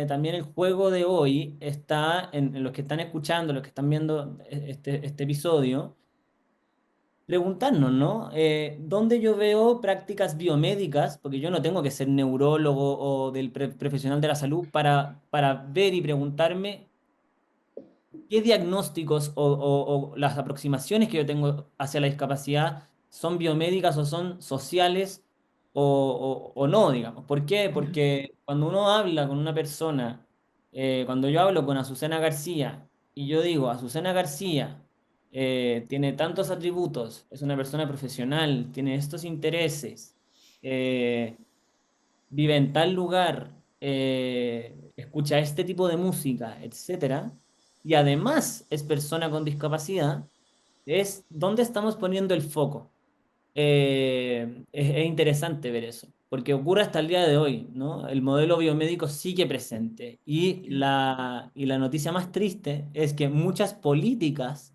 también el juego de hoy está en los que están escuchando, los que están viendo este episodio preguntarnos, ¿no? ¿Dónde yo veo prácticas biomédicas? Porque yo no tengo que ser neurólogo o del profesional de la salud para ver y preguntarme qué diagnósticos o las aproximaciones que yo tengo hacia la discapacidad son biomédicas o son sociales o no, digamos. ¿Por qué? Porque cuando uno habla con una persona, cuando yo hablo con Azucena García y yo digo, Azucena García tiene tantos atributos, es una persona profesional, tiene estos intereses, eh, vive en tal lugar, escucha este tipo de música, etcétera, y además es persona con discapacidad, es dónde estamos poniendo el foco. Es interesante ver eso, porque ocurre hasta el día de hoy, ¿no? El modelo biomédico sigue presente y la noticia más triste es que muchas políticas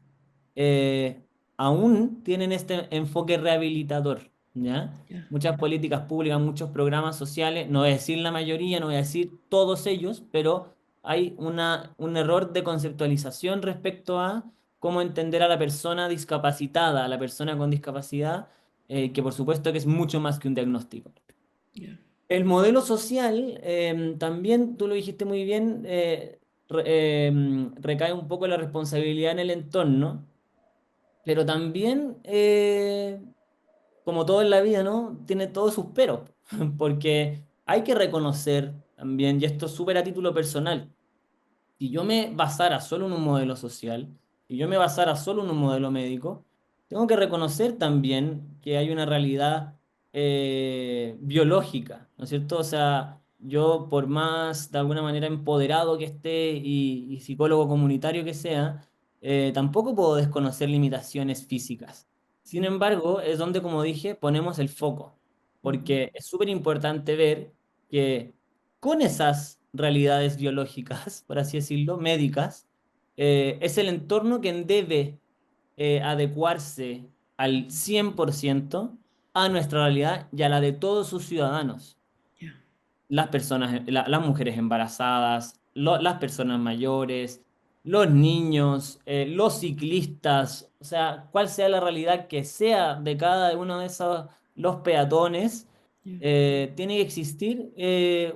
eh, aún tienen este enfoque rehabilitador, ¿ya? Ya, Muchas políticas públicas, muchos programas sociales, no voy a decir la mayoría, no voy a decir todos ellos, pero hay un error de conceptualización respecto a cómo entender a la persona discapacitada, a la persona con discapacidad, que por supuesto que es mucho más que un diagnóstico. ya, El modelo social, también tú lo dijiste muy bien, recae un poco la responsabilidad en el entorno, pero también, como todo en la vida, ¿no? Tiene todos sus peros, porque hay que reconocer también, y esto es súper a título personal, si yo me basara solo en un modelo social, si yo me basara solo en un modelo médico, tengo que reconocer también que hay una realidad biológica, ¿no es cierto? O sea, yo por más de alguna manera empoderado que esté y psicólogo comunitario que sea, tampoco puedo desconocer limitaciones físicas. Sin embargo, es donde, como dije, ponemos el foco, Ujú. porque es súper importante ver que con esas realidades biológicas, por así decirlo, médicas, es el entorno quien debe adecuarse al 100% a nuestra realidad y a la de todos sus ciudadanos, Ya. las personas, las mujeres embarazadas, las personas mayores, los niños, los ciclistas, o sea, cuál sea la realidad que sea de cada uno de esos, los peatones, Ya. tiene que existir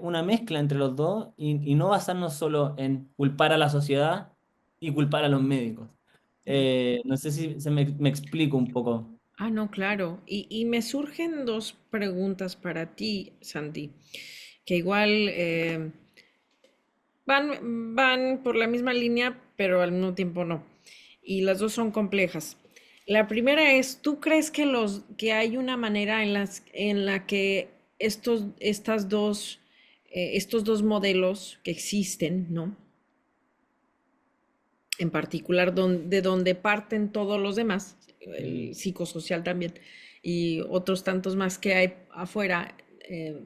una mezcla entre los dos y no basarnos solo en culpar a la sociedad y culpar a los médicos. Ya. No sé si me explico un poco. Ah, no, claro. Y me surgen dos preguntas para ti, Santi, que igual van por la misma línea, pero al mismo tiempo no. Y las dos son complejas. La primera es, ¿tú crees que que hay una manera en la que estos dos modelos que existen, ¿no? En particular de donde parten todos los demás, Mm. el psicosocial también, y otros tantos más que hay afuera, eh,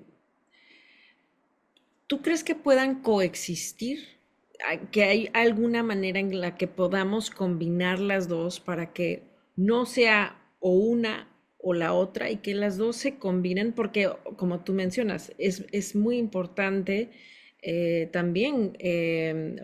¿tú crees que puedan coexistir? ¿Que hay alguna manera en la que podamos combinar las dos para que no sea o una o la otra y que las dos se combinen? Porque, como tú mencionas, es muy importante también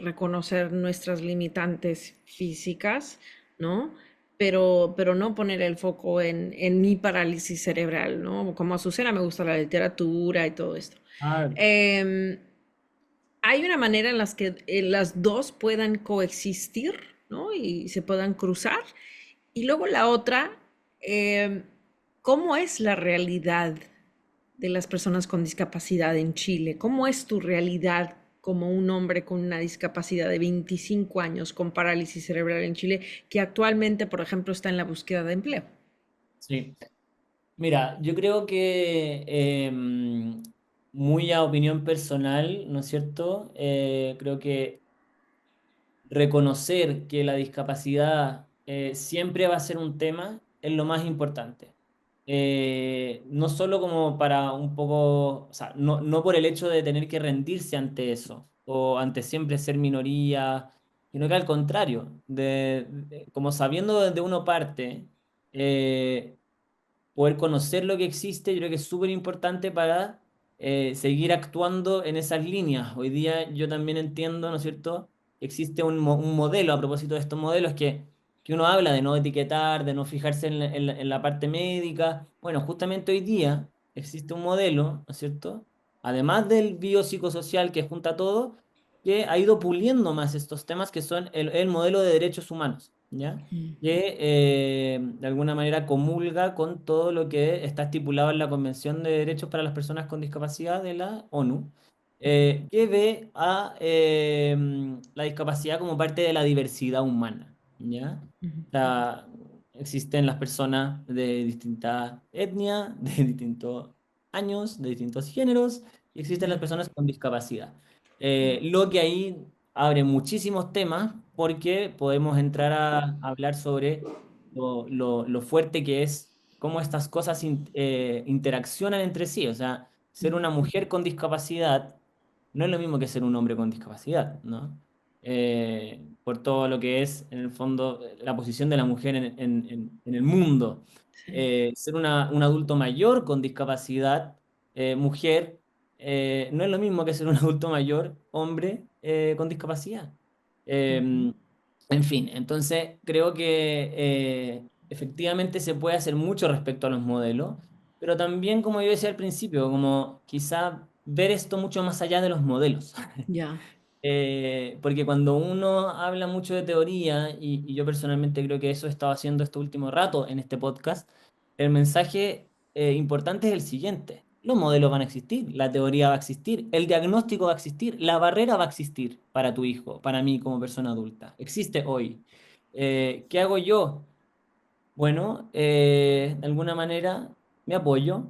reconocer nuestras limitantes físicas, ¿no? Pero no poner el foco en mi parálisis cerebral, ¿no? Como Azucena me gusta la literatura y todo esto. Ah, Em, Hay una manera en las que las dos puedan coexistir, ¿no? Y se puedan cruzar. Y luego la otra, eh, ¿cómo es la realidad de las personas con discapacidad en Chile? ¿Cómo es tu realidad como un hombre con una discapacidad de 25 años con parálisis cerebral en Chile, que actualmente, por ejemplo, está en la búsqueda de empleo? sí. Mira, yo creo que muy a opinión personal, ¿no es cierto? Creo que reconocer que la discapacidad siempre va a ser un tema es lo más importante. No solo como para un poco, o sea, no por el hecho de tener que rendirse ante eso o ante siempre ser minoría, sino que al contrario, como sabiendo desde uno parte, eh, poder conocer lo que existe, yo creo que es súper importante para seguir actuando en esas líneas. Hoy día yo también entiendo, ¿no es cierto? Existe un modelo, a propósito de estos modelos, que uno habla de no etiquetar, de no fijarse en la parte médica. Bueno, justamente hoy día existe un modelo, ¿no es cierto? Además del biopsicosocial que junta todo, que ha ido puliendo más estos temas que son el modelo de derechos humanos, ¿ya? Que de alguna manera comulga con todo lo que está estipulado en la Convención de Derechos para las Personas con Discapacidad de la ONU, que ve a la discapacidad como parte de la diversidad humana, ¿ya? O sea, existen las personas de distintas etnias, de distintos años, de distintos géneros, y existen las Ya, personas con discapacidad. ya. Lo que ahí abre muchísimos temas porque podemos entrar a hablar sobre lo fuerte que es cómo estas cosas interaccionan entre sí. O sea, ser una mujer con discapacidad no es lo mismo que ser un hombre con discapacidad, ¿no? Por todo lo que es, en el fondo, la posición de la mujer en el mundo. Sí. Ser un adulto mayor con discapacidad, mujer, no es lo mismo que ser un adulto mayor, hombre, con discapacidad. Ujú. Eh, en fin, entonces creo que efectivamente se puede hacer mucho respecto a los modelos, pero también, como yo decía al principio, como quizá ver esto mucho más allá de los modelos. Ya. Porque cuando uno habla mucho de teoría, y yo personalmente creo que eso he estado haciendo este último rato en este podcast, el mensaje importante es el siguiente. Los modelos van a existir, la teoría va a existir, el diagnóstico va a existir, la barrera va a existir para tu hijo, para mí como persona adulta. Existe hoy. ¿Qué hago yo? Bueno, de alguna manera me apoyo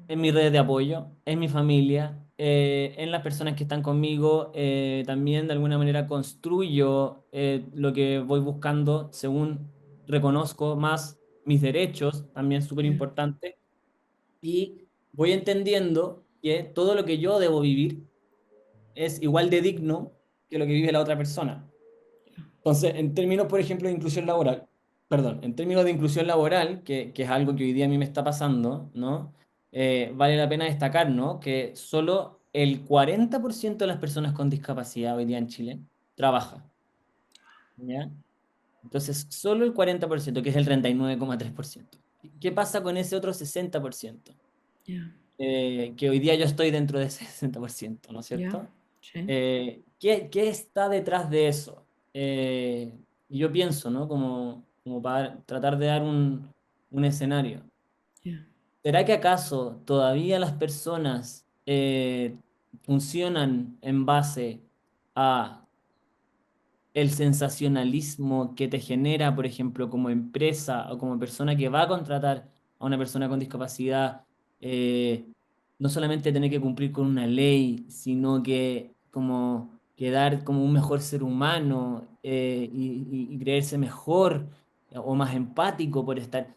en mi red de apoyo, en mi familia, en las personas que están conmigo. También de alguna manera construyo lo que voy buscando según reconozco más mis derechos, también súper yeah, importante, y voy entendiendo que todo lo que yo debo vivir es igual de digno que lo que vive la otra persona. Entonces, en términos, por ejemplo, de inclusión laboral, perdón, en términos de inclusión laboral, que es algo que hoy día a mí me está pasando, ¿no? Vale la pena destacar, ¿no? Que solo el 40% de las personas con discapacidad hoy día en Chile trabaja, ¿ya? Entonces, solo el 40%, que es el 39,3%. ¿Qué pasa con ese otro 60%? yeah, Que hoy día yo estoy dentro de ese 60%, ¿no es yeah, cierto? sí, ¿Qué está detrás de eso? Y yo pienso, ¿no? Como para tratar de dar un escenario. yeah, ¿Será que acaso todavía las personas funcionan en base a el sensacionalismo que te genera, por ejemplo, como empresa o como persona que va a contratar a una persona con discapacidad, no solamente tener que cumplir con una ley, sino que como quedar como un mejor ser humano y creerse mejor o más empático por estar?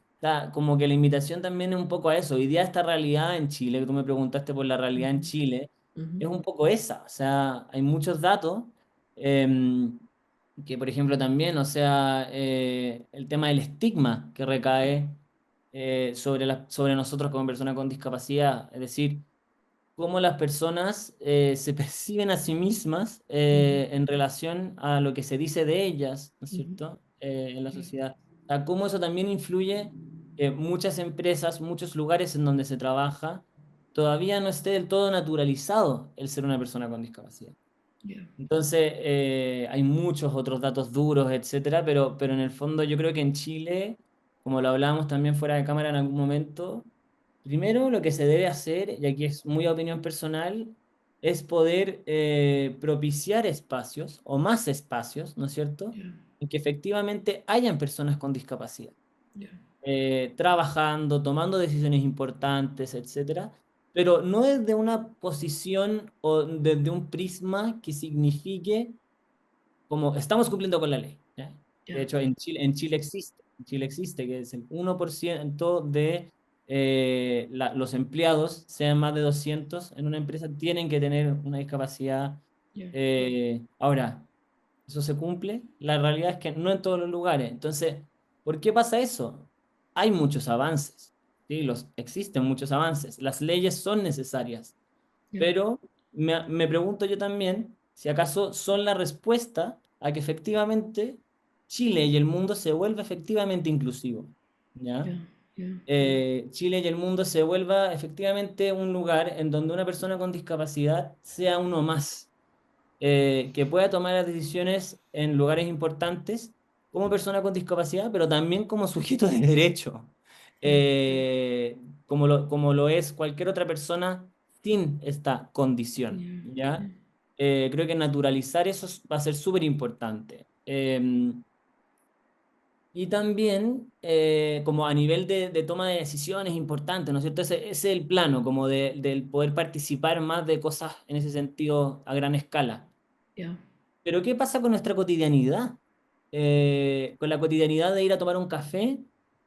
Como que la invitación también es un poco a eso. Hoy día esta realidad en Chile, que tú me preguntaste por la realidad en ujú, Chile, ujú, es un poco esa. O sea, hay muchos datos. em, que por ejemplo también, o sea, el tema del estigma que recae sobre nosotros como personas con discapacidad, es decir, cómo las personas se perciben a sí mismas ujú, en relación a lo que se dice de ellas, ¿no es ujú, cierto?, en la yeah, sociedad. O sea, cómo eso también influye muchas empresas, muchos lugares en donde se trabaja, todavía no esté del todo naturalizado el ser una persona con discapacidad. yeah, Entonces, hay muchos otros datos duros, etcétera, pero en el fondo yo creo que en Chile, como lo hablábamos también fuera de cámara en algún momento, primero lo que se debe hacer, y aquí es muy opinión personal, es poder propiciar espacios o más espacios, ¿no es cierto?, yeah, en que efectivamente hayan personas con discapacidad yeah, trabajando, tomando decisiones importantes, etcétera, pero no desde una posición o desde un prisma que signifique como estamos cumpliendo con la ley, ¿ya? yeah, De hecho, en Chile existe que es el 1% de los empleados, sean más de 200 en una empresa, tienen que tener una discapacidad. yeah, Ahora, ¿eso se cumple? La realidad es que no en todos los lugares. Entonces, ¿por qué pasa eso? Hay muchos avances, ¿sí? Existen muchos avances. Las leyes son necesarias, yeah, pero me pregunto yo también si acaso son la respuesta a que efectivamente Chile y el mundo se vuelva efectivamente inclusivo, ¿ya? yeah, yeah, Chile y el mundo se vuelva efectivamente un lugar en donde una persona con discapacidad sea uno más que pueda tomar las decisiones en lugares importantes como persona con discapacidad, pero también como sujeto de derecho, yeah, como lo es cualquier otra persona sin esta condición, yeah, yeah, ¿ya? Creo que naturalizar eso va a ser súper importante. Y también, como a nivel de toma de decisiones importante, ¿no es cierto? Ese es el plano, como del poder participar más de cosas en ese sentido a gran escala. yeah, Pero ¿qué pasa con nuestra cotidianidad? Con la cotidianidad de ir a tomar un café,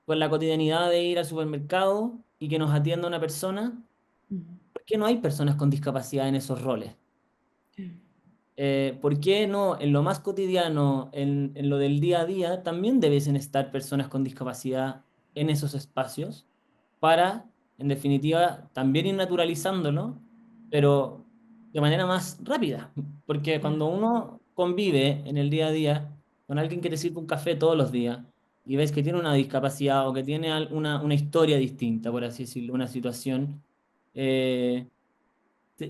con la cotidianidad de ir al supermercado y que nos atienda una persona. mhm, ¿Por qué no hay personas con discapacidad en esos roles? yeah, ¿Por qué no en lo más cotidiano, en lo del día a día, también debiesen estar personas con discapacidad en esos espacios para, en definitiva, también ir naturalizándolo, pero de manera más rápida? Porque yeah, cuando uno convive en el día a día con alguien que te sirve un café todos los días y ves que tiene una discapacidad o que tiene una historia distinta, por así decirlo, una situación, eh,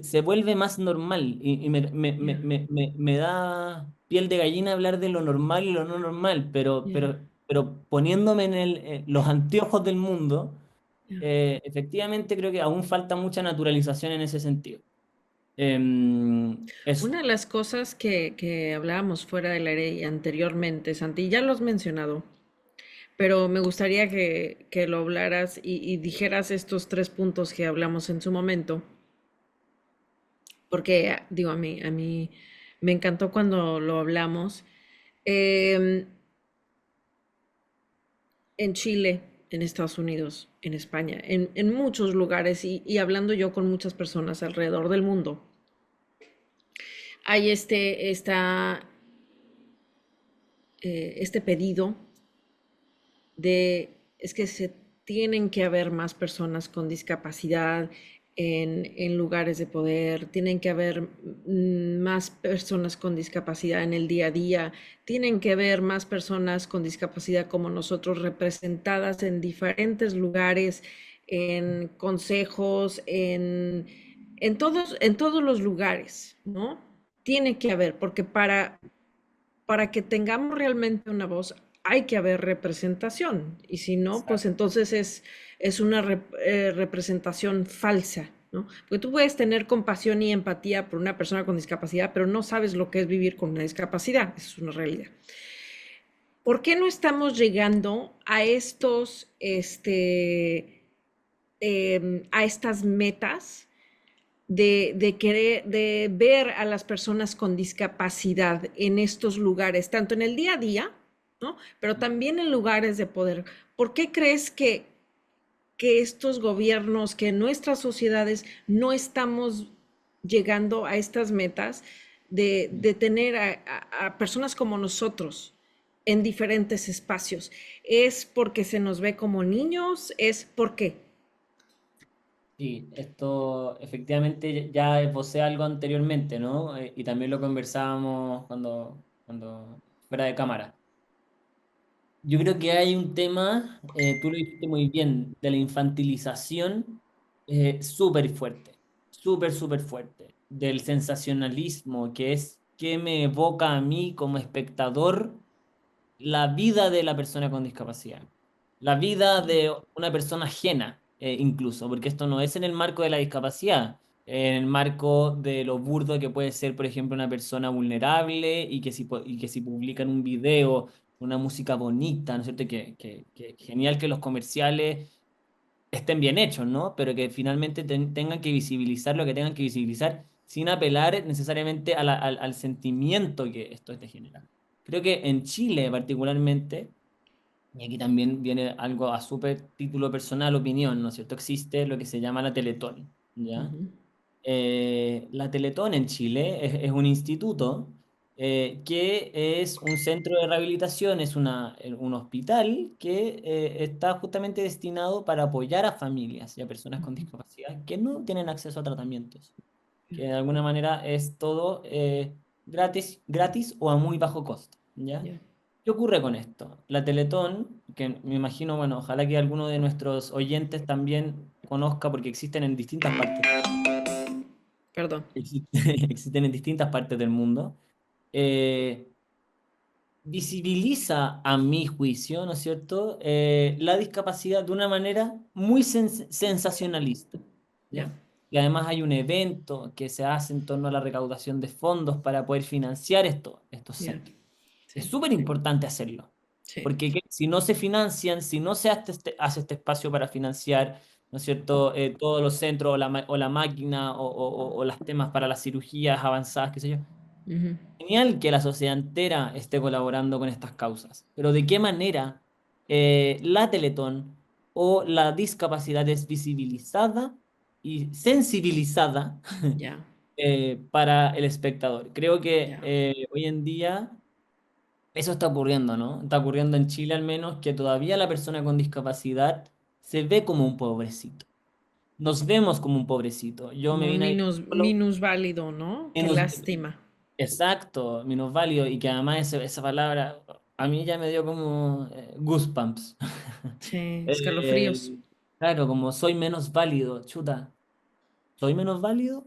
se vuelve más normal y yeah, me da piel de gallina hablar de lo normal y lo no normal, yeah, pero poniéndome los anteojos del mundo, yeah. efectivamente creo que aún falta mucha naturalización en ese sentido. Una Eso. de las cosas que hablábamos fuera del aire y anteriormente, Santi, ya lo has mencionado, pero me gustaría que lo hablaras y dijeras estos tres puntos que hablamos en su momento, porque digo, a mí me encantó cuando lo hablamos. Em, en Chile, en Estados Unidos, en España, en muchos lugares y hablando yo con muchas personas alrededor del mundo, hay este pedido es que se tienen que haber más personas con discapacidad en lugares de poder, tienen que haber más personas con discapacidad en el día a día, tienen que haber más personas con discapacidad como nosotros representadas en diferentes lugares, en consejos, en todos los lugares, ¿no? Tiene que haber, porque para que tengamos realmente una voz hay que haber representación y si no, pues Exacto. entonces es una representación falsa, ¿no? Porque tú puedes tener compasión y empatía por una persona con discapacidad, pero no sabes lo que es vivir con una discapacidad, eso es una realidad. ¿Por qué no estamos llegando a a estas metas querer, de ver a las personas con discapacidad en estos lugares, tanto en el día a día, ¿no? Pero también en lugares de poder? ¿Por qué crees que estos gobiernos, que nuestras sociedades no estamos llegando a estas metas de tener a personas como nosotros en diferentes espacios? ¿Es porque se nos ve como niños? ¿Es por qué? Sí, esto efectivamente ya esbocé algo anteriormente, ¿no? Y también lo conversábamos cuando fuera de cámara. Yo creo que hay un tema, tú lo dijiste muy bien, de la infantilización súper fuerte, súper fuerte, del sensacionalismo, que es que me evoca a mí como espectador la vida de la persona con discapacidad, la vida de una persona ajena, incluso, porque esto no es en el marco de la discapacidad, en el marco de lo burdo que puede ser, por ejemplo, una persona vulnerable y que si publican un video, una música bonita, ¿no es cierto? Que genial que los comerciales estén bien hechos, ¿no? Pero que finalmente tengan que visibilizar lo que tengan que visibilizar sin apelar necesariamente al sentimiento que esto te genera. Creo que en Chile particularmente, y aquí también viene algo a súper título personal, opinión, ¿no es cierto? Existe lo que se llama la Teletón, ¿ya? Ujú. La Teletón en Chile es un instituto que es un centro de rehabilitación, es un hospital que está justamente destinado para apoyar a familias y a personas con discapacidad que no tienen acceso a tratamientos, que de alguna manera es todo gratis o a muy bajo costo, ¿ya? Ya, ¿Qué ocurre con esto? La Teletón, que me imagino, bueno, ojalá que alguno de nuestros oyentes también conozca porque existen en distintas partes perdón. existen en distintas partes del mundo, eh, visibiliza a mi juicio, ¿no es cierto?, la discapacidad de una manera muy sensacionalista, Ya, ¿ya? Y además hay un evento que se hace en torno a la recaudación de fondos para poder financiar estos ya, centros. Es sí, súper importante hacerlo, sí. porque si no se financian, si no se hace este espacio para financiar, ¿no es cierto?, todos los centros o la máquina o las temas para las cirugías avanzadas, qué sé yo. Ujú. Genial que la sociedad entera esté colaborando con estas causas, pero ¿de qué manera la Teletón o la discapacidad es visibilizada y sensibilizada Ya, para el espectador? Creo que ya. hoy en día eso está ocurriendo, ¿no? Está ocurriendo en Chile al menos que todavía la persona con discapacidad se ve como un pobrecito. Nos vemos como un pobrecito. Yo me Como un vine a vivir solo. minusválido, ¿no? Qué menos- lástima. Exacto, minusválido, y que además esa palabra a mí ya me dio como goosebumps. Sí, escalofríos. Eh, claro, como soy menos válido, chuta, ¿soy menos válido?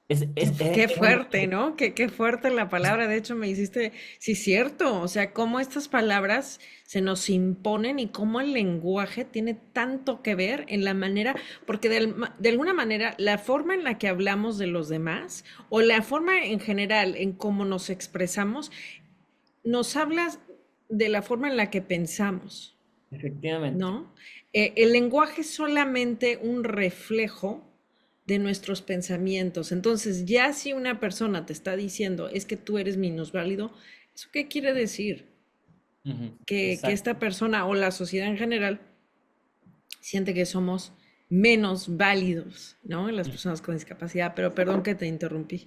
Qué Es un... fuerte, ¿no? Qué fuerte la palabra. De hecho, me hiciste, sí, cierto. O sea, cómo estas palabras se nos imponen y cómo el lenguaje tiene tanto que ver en la manera, porque de alguna manera la forma en la que hablamos de los demás o la forma en general en cómo nos expresamos, nos hablas de la forma en la que pensamos. Efectivamente. ¿No? El lenguaje es solamente un reflejo de nuestros pensamientos. Entonces, ya si una persona te está diciendo es que tú eres minusválido, ¿eso qué quiere decir? Ujú, Que exacto. esta persona o la sociedad en general siente que somos menos válidos, ¿no? Las personas con discapacidad, pero perdón que te interrumpí.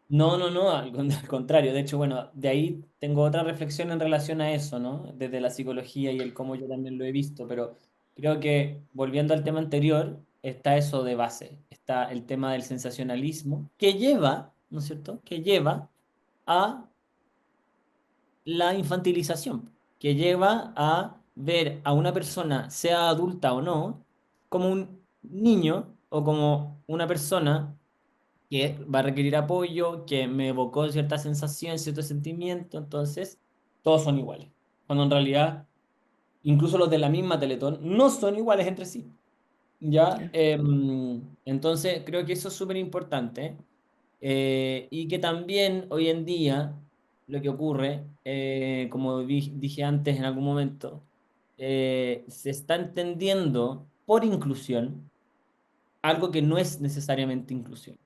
No, no, no, al contrario. De hecho, bueno, de ahí tengo otra reflexión en relación a eso, ¿no? Desde la psicología y el cómo yo también lo he visto, pero creo que volviendo al tema anterior, está eso de base, está el tema del sensacionalismo, que lleva, ¿no es cierto? Que lleva a la infantilización, que lleva a ver a una persona, sea adulta o no, como un niño o como una persona que va a requerir apoyo, que me evocó cierta sensación, cierto sentimiento, entonces todos son iguales. Cuando en realidad, incluso los de la misma Teletón no son iguales entre sí. ¿Ya? Ya. Entonces creo que eso es súper importante. Y que también hoy en día lo que ocurre, como dije antes en algún momento, se está entendiendo por inclusión algo que no es necesariamente inclusión.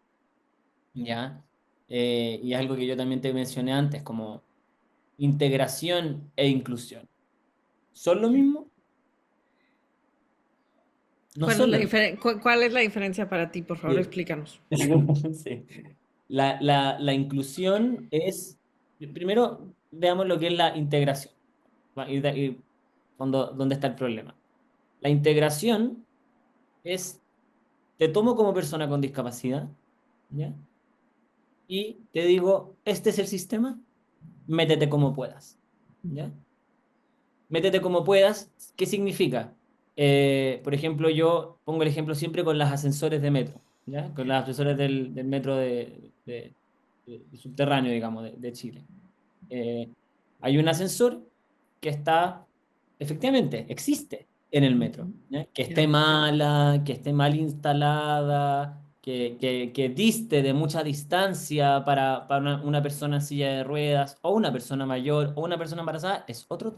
¿Ya? Y algo que yo también te mencioné antes, como integración e inclusión. ¿Son lo mismo? No ¿Cuál es son la lo mismo. cuál es la diferencia para ti? Por favor, Sí. explícanos. Sí. La inclusión es, primero veamos lo que es la integración, y dónde está el problema. La integración es, te tomo como persona con discapacidad, ¿ya? Y te digo, este es el sistema, métete como puedas, ¿ya? Métete como puedas, ¿qué significa? Por ejemplo, yo pongo el ejemplo siempre con los ascensores de metro, ¿ya? Con los ascensores del metro de subterráneo, digamos, de Chile. Eh, Hay un ascensor que está, efectivamente, existe en el metro, ¿ya? Que Ya. esté mala, que esté mal instalada, que diste de mucha distancia para una persona en silla de ruedas, o una persona mayor, o una persona embarazada, es otro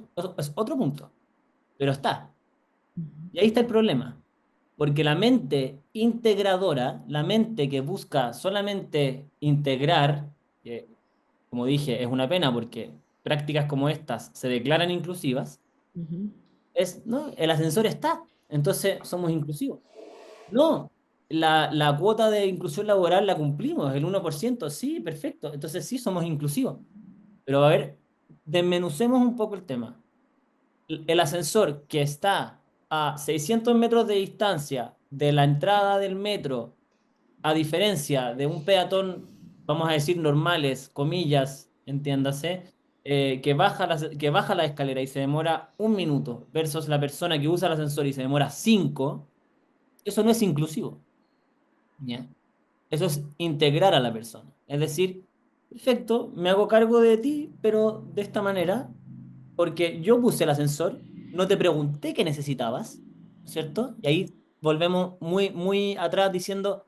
punto, pero está. Y ahí está el problema, porque la mente integradora, la mente que busca solamente integrar, que, como dije, es una pena porque prácticas como estas se declaran inclusivas, Ujú. es, no, el ascensor está, entonces somos inclusivos. No, la cuota de inclusión laboral la cumplimos, el 1%, sí, perfecto, entonces sí somos inclusivos. Pero a ver, desmenucemos un poco el tema. El ascensor que está a 600 metros de distancia de la entrada del metro, a diferencia de un peatón, vamos a decir normales, comillas, entiéndase, que baja la escalera y se demora 1 minuto, versus la persona que usa el ascensor y se demora 5, eso no es inclusivo, ¿ya? Eso es integrar a la persona. Es decir, perfecto, me hago cargo de ti, pero de esta manera, porque yo puse el ascensor, no te pregunté qué necesitabas, ¿cierto? Y ahí volvemos muy, muy atrás diciendo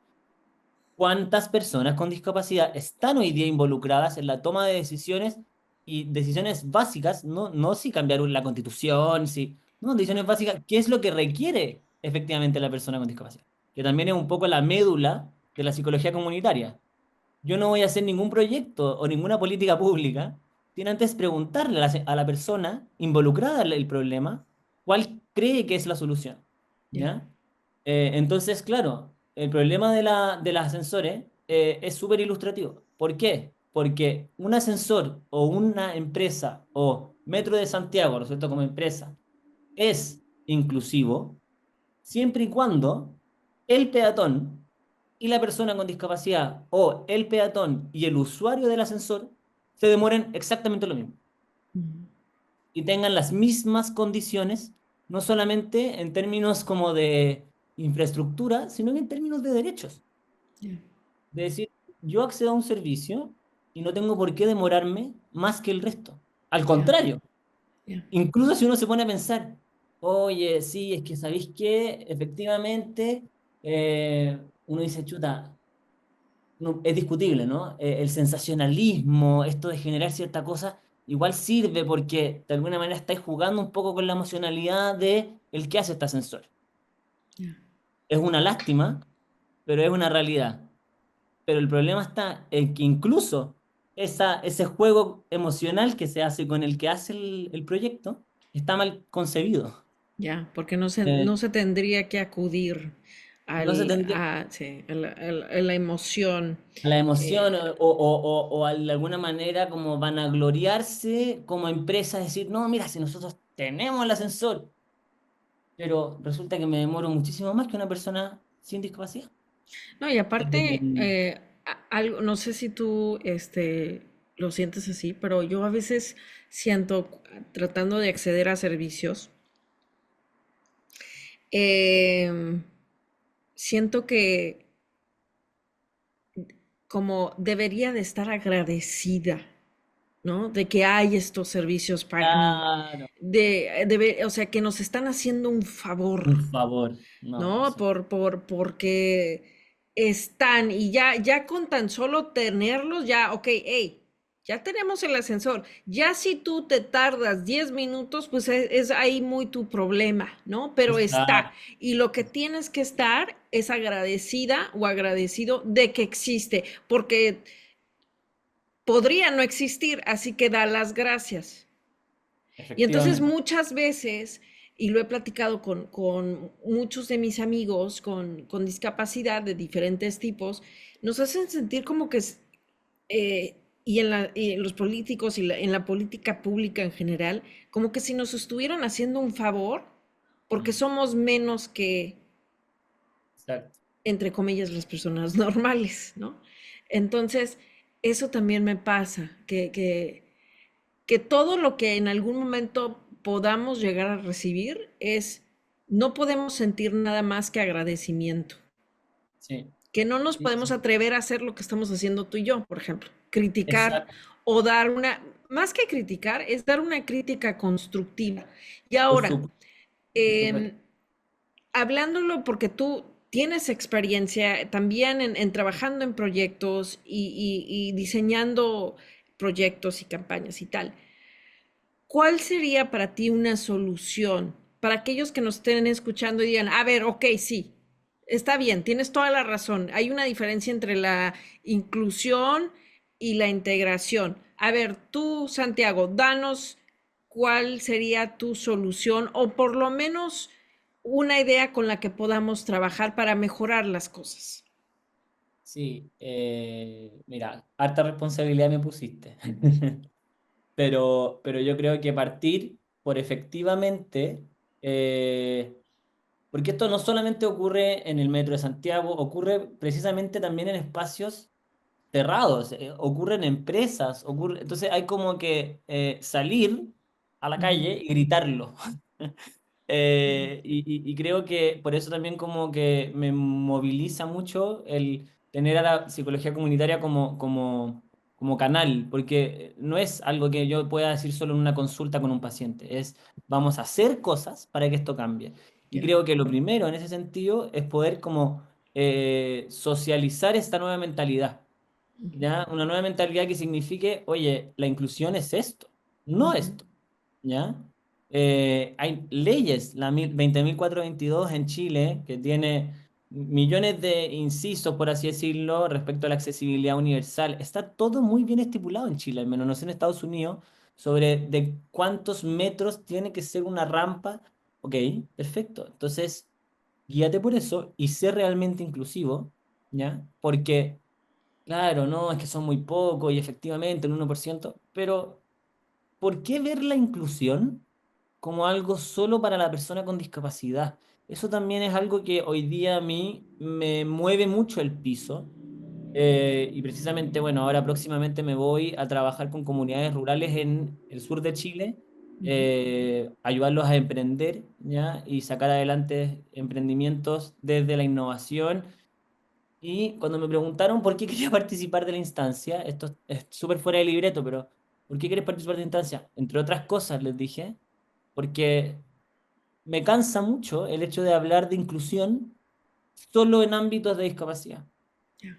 cuántas personas con discapacidad están hoy día involucradas en la toma de decisiones y decisiones básicas, no si cambiar la constitución, si, no, decisiones básicas, ¿qué es lo que requiere efectivamente la persona con discapacidad? Que también es un poco la médula de la psicología comunitaria. Yo no voy a hacer ningún proyecto o ninguna política pública sin antes preguntarle a la persona involucrada en el problema cuál cree que es la solución. Ya. ¿Ya? Entonces, claro, el problema de los ascensores es súper ilustrativo. ¿Por qué? Porque un ascensor o una empresa o Metro de Santiago, ¿no es cierto? Como empresa, es inclusivo siempre y cuando el peatón y la persona con discapacidad o el peatón y el usuario del ascensor se demoren exactamente lo mismo Ujú. y tengan las mismas condiciones, no solamente en términos como de infraestructura, sino que en términos de derechos. Ya. De decir, yo accedo a un servicio y no tengo por qué demorarme más que el resto. Al Ya. contrario, Ya. incluso si uno se pone a pensar, oye, sí, es que sabéis que efectivamente uno dice, chuta, es discutible, ¿no? El sensacionalismo, esto de generar cierta cosa, igual sirve porque de alguna manera estáis jugando un poco con la emocionalidad de el que hace este ascensor. Ya. Es una lástima, pero es una realidad. Pero el problema está en que incluso ese juego emocional que se hace con el que hace el proyecto está mal concebido. Ya, porque no se, Eh, no se tendría que acudir no se tendría sí, a la emoción. a la emoción eh, o de alguna manera como vanagloriarse como empresa, decir, no, mira, si nosotros tenemos el ascensor, pero resulta que me demoro muchísimo más que una persona sin discapacidad. no, y aparte, Eh, algo, no sé si tú lo sientes así, pero yo a veces siento, tratando de acceder a servicios, em, siento que como debería de estar agradecida, ¿no? De que hay estos servicios para mí, claro, o sea, que nos están haciendo un un favor, favor. No, ¿no? eso. Porque están y ya con tan solo tenerlos, ya, ok, hey, ya tenemos el ascensor. Ya si tú te tardas 10 minutos, pues es ahí muy tu problema, ¿no? Pero está. Exacto, Y lo que tienes que estar es agradecida o agradecido de que existe, porque podría no existir, así que da las gracias. Y entonces efectivamente. muchas veces, y lo he platicado con muchos de mis amigos con discapacidad de diferentes tipos, nos hacen sentir como que, y en los políticos y en la política pública en general, como que si nos estuvieran haciendo un favor, porque Mm, somos menos que, exacto. entre comillas, las personas normales, ¿no? Entonces, eso también me pasa, que todo lo que en algún momento podamos llegar a recibir es, no podemos sentir nada más que agradecimiento, Sí, que no nos sí, podemos sí. atrever a hacer lo que estamos haciendo tú y yo, por ejemplo, criticar Exacto. o dar una, más que criticar, es dar una crítica constructiva. Y Por ahora, supuesto. Por supuesto. eh, hablándolo porque tú tienes experiencia también en trabajando en proyectos y diseñando proyectos y campañas y tal. ¿Cuál sería para ti una solución para aquellos que nos estén escuchando y digan, a ver, ok, sí, está bien, tienes toda la razón, hay una diferencia entre la inclusión y la integración? A ver, tú, Santiago, danos cuál sería tu solución o por lo menos una idea con la que podamos trabajar para mejorar las cosas. Sí, mira, harta responsabilidad me pusiste. Pero yo creo que partir por efectivamente, porque esto no solamente ocurre en el Metro de Santiago, ocurre precisamente también en espacios cerrados, ocurre en empresas, ocurre, entonces hay como que salir a la Ujú, calle y gritarlo. Y creo que por eso también como que me moviliza mucho el tener a la psicología comunitaria como canal, porque no es algo que yo pueda decir solo en una consulta con un paciente, es vamos a hacer cosas para que esto cambie. Y ya, creo que lo primero en ese sentido es poder como socializar esta nueva mentalidad, ujú, ¿ya? Una nueva mentalidad que signifique, oye, la inclusión es esto, no ujú, esto. ¿Ya? Hay leyes, la 20.422 en Chile, que tiene millones de incisos, por así decirlo, respecto a la accesibilidad universal. Está todo muy bien estipulado en Chile, al menos no sé en Estados Unidos, sobre de cuántos metros tiene que ser una rampa. Ok, perfecto. Entonces, guíate por eso y sé realmente inclusivo, ¿ya? Porque, claro, no, es que son muy pocos y efectivamente el 1%, pero ¿por qué ver la inclusión como algo solo para la persona con discapacidad? Eso también es algo que hoy día a mí me mueve mucho el piso. Y precisamente, bueno, ahora próximamente me voy a trabajar con comunidades rurales en el sur de Chile, ujú, ayudarlos a emprender, ¿ya? Y sacar adelante emprendimientos desde la innovación. Y cuando me preguntaron por qué quería participar de la instancia, esto es súper fuera de libreto, pero ¿por qué quieres participar de la instancia? Entre otras cosas, les dije, porque me cansa mucho el hecho de hablar de inclusión solo en ámbitos de discapacidad. ya,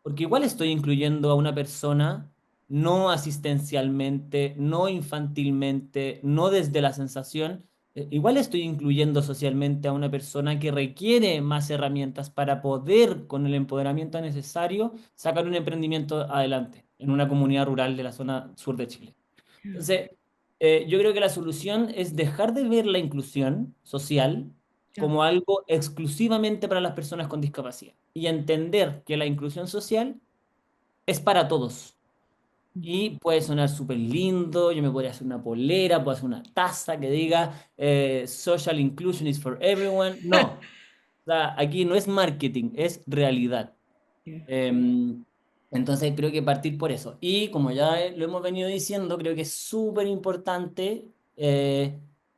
Porque igual estoy incluyendo a una persona no asistencialmente, no infantilmente, no desde la sensación. Igual estoy incluyendo socialmente a una persona que requiere más herramientas para poder, con el empoderamiento necesario, sacar un emprendimiento adelante en una comunidad rural de la zona sur de Chile. ya. Entonces, Yo creo que la solución es dejar de ver la inclusión social Ya. como algo exclusivamente para las personas con discapacidad y entender que la inclusión social es para todos. Y puede sonar súper lindo, yo me podría hacer una polera, puedo hacer una taza que diga Social Inclusion is for everyone. No, o sea, aquí no es marketing, es realidad. Ya. Em, entonces creo que partir por eso. Y como ya lo hemos venido diciendo, creo que es súper importante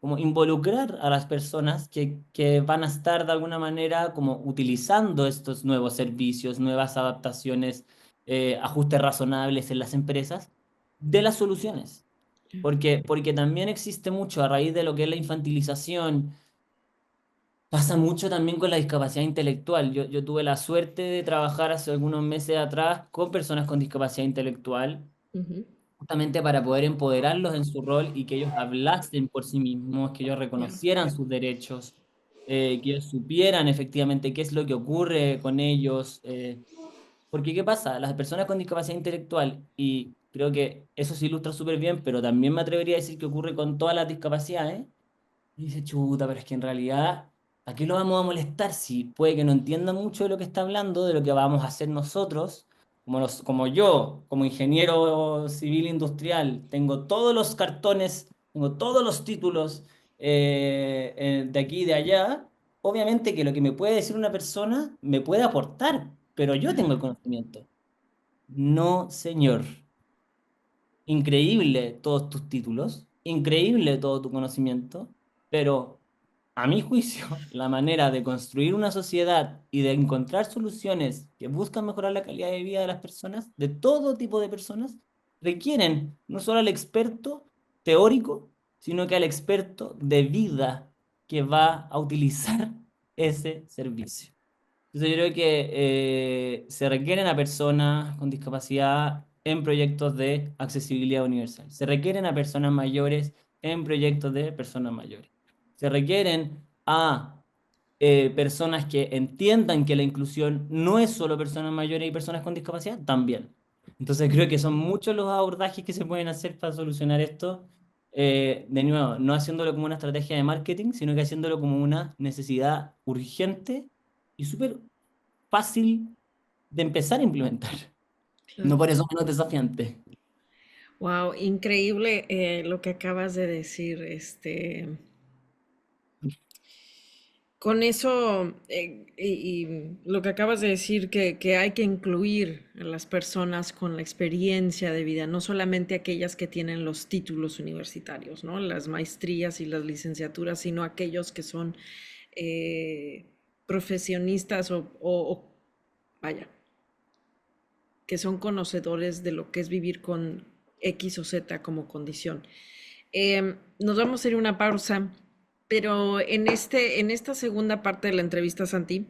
como involucrar a las personas que van a estar de alguna manera como utilizando estos nuevos servicios, nuevas adaptaciones, ajustes razonables en las empresas, de las soluciones. Porque también existe mucho a raíz de lo que es la infantilización. Pasa mucho también con la discapacidad intelectual. Yo tuve la suerte de trabajar hace algunos meses atrás con personas con discapacidad intelectual, Ujú. justamente para poder empoderarlos en su rol y que ellos hablasen por sí mismos, que ellos Ya. reconocieran sus derechos, que ellos supieran efectivamente qué es lo que ocurre con ellos. Porque ¿qué pasa? Las personas con discapacidad intelectual, y creo que eso se ilustra súper bien, pero también me atrevería a decir que ocurre con todas las discapacidades, y dice, chuta, pero es que en realidad, ¿a qué lo vamos a molestar si puede que no entienda mucho de lo que está hablando, de lo que vamos a hacer nosotros? Como yo, como ingeniero civil industrial, tengo todos los cartones, tengo todos los títulos de aquí y de allá. Obviamente que lo que me puede decir una persona me puede aportar, pero yo tengo el conocimiento. No, señor. Increíble todos tus títulos, increíble todo tu conocimiento, pero a mi juicio, la manera de construir una sociedad y de encontrar soluciones que buscan mejorar la calidad de vida de las personas, de todo tipo de personas, requieren no solo al experto teórico, sino que al experto de vida que va a utilizar ese servicio. Entonces yo creo que se requieren a personas con discapacidad en proyectos de accesibilidad universal. Se requieren a personas mayores en proyectos de personas mayores. Se requieren a personas que entiendan que la inclusión no es solo personas mayores y personas con discapacidad, también. Entonces creo que son muchos los abordajes que se pueden hacer para solucionar esto. De nuevo, no haciéndolo como una estrategia de marketing, sino que haciéndolo como una necesidad urgente y súper fácil de empezar a implementar. No Claro. por eso menos desafiante. Wow, increíble lo que acabas de decir. Con eso y lo que acabas de decir, que hay que incluir a las personas con la experiencia de vida, no solamente aquellas que tienen los títulos universitarios, ¿no? Las maestrías y las licenciaturas, sino aquellos que son eh, profesionistas vaya, que son conocedores de lo que es vivir con X o Z como condición. Nos vamos a ir a una pausa, pero en esta segunda parte de la entrevista, Santi,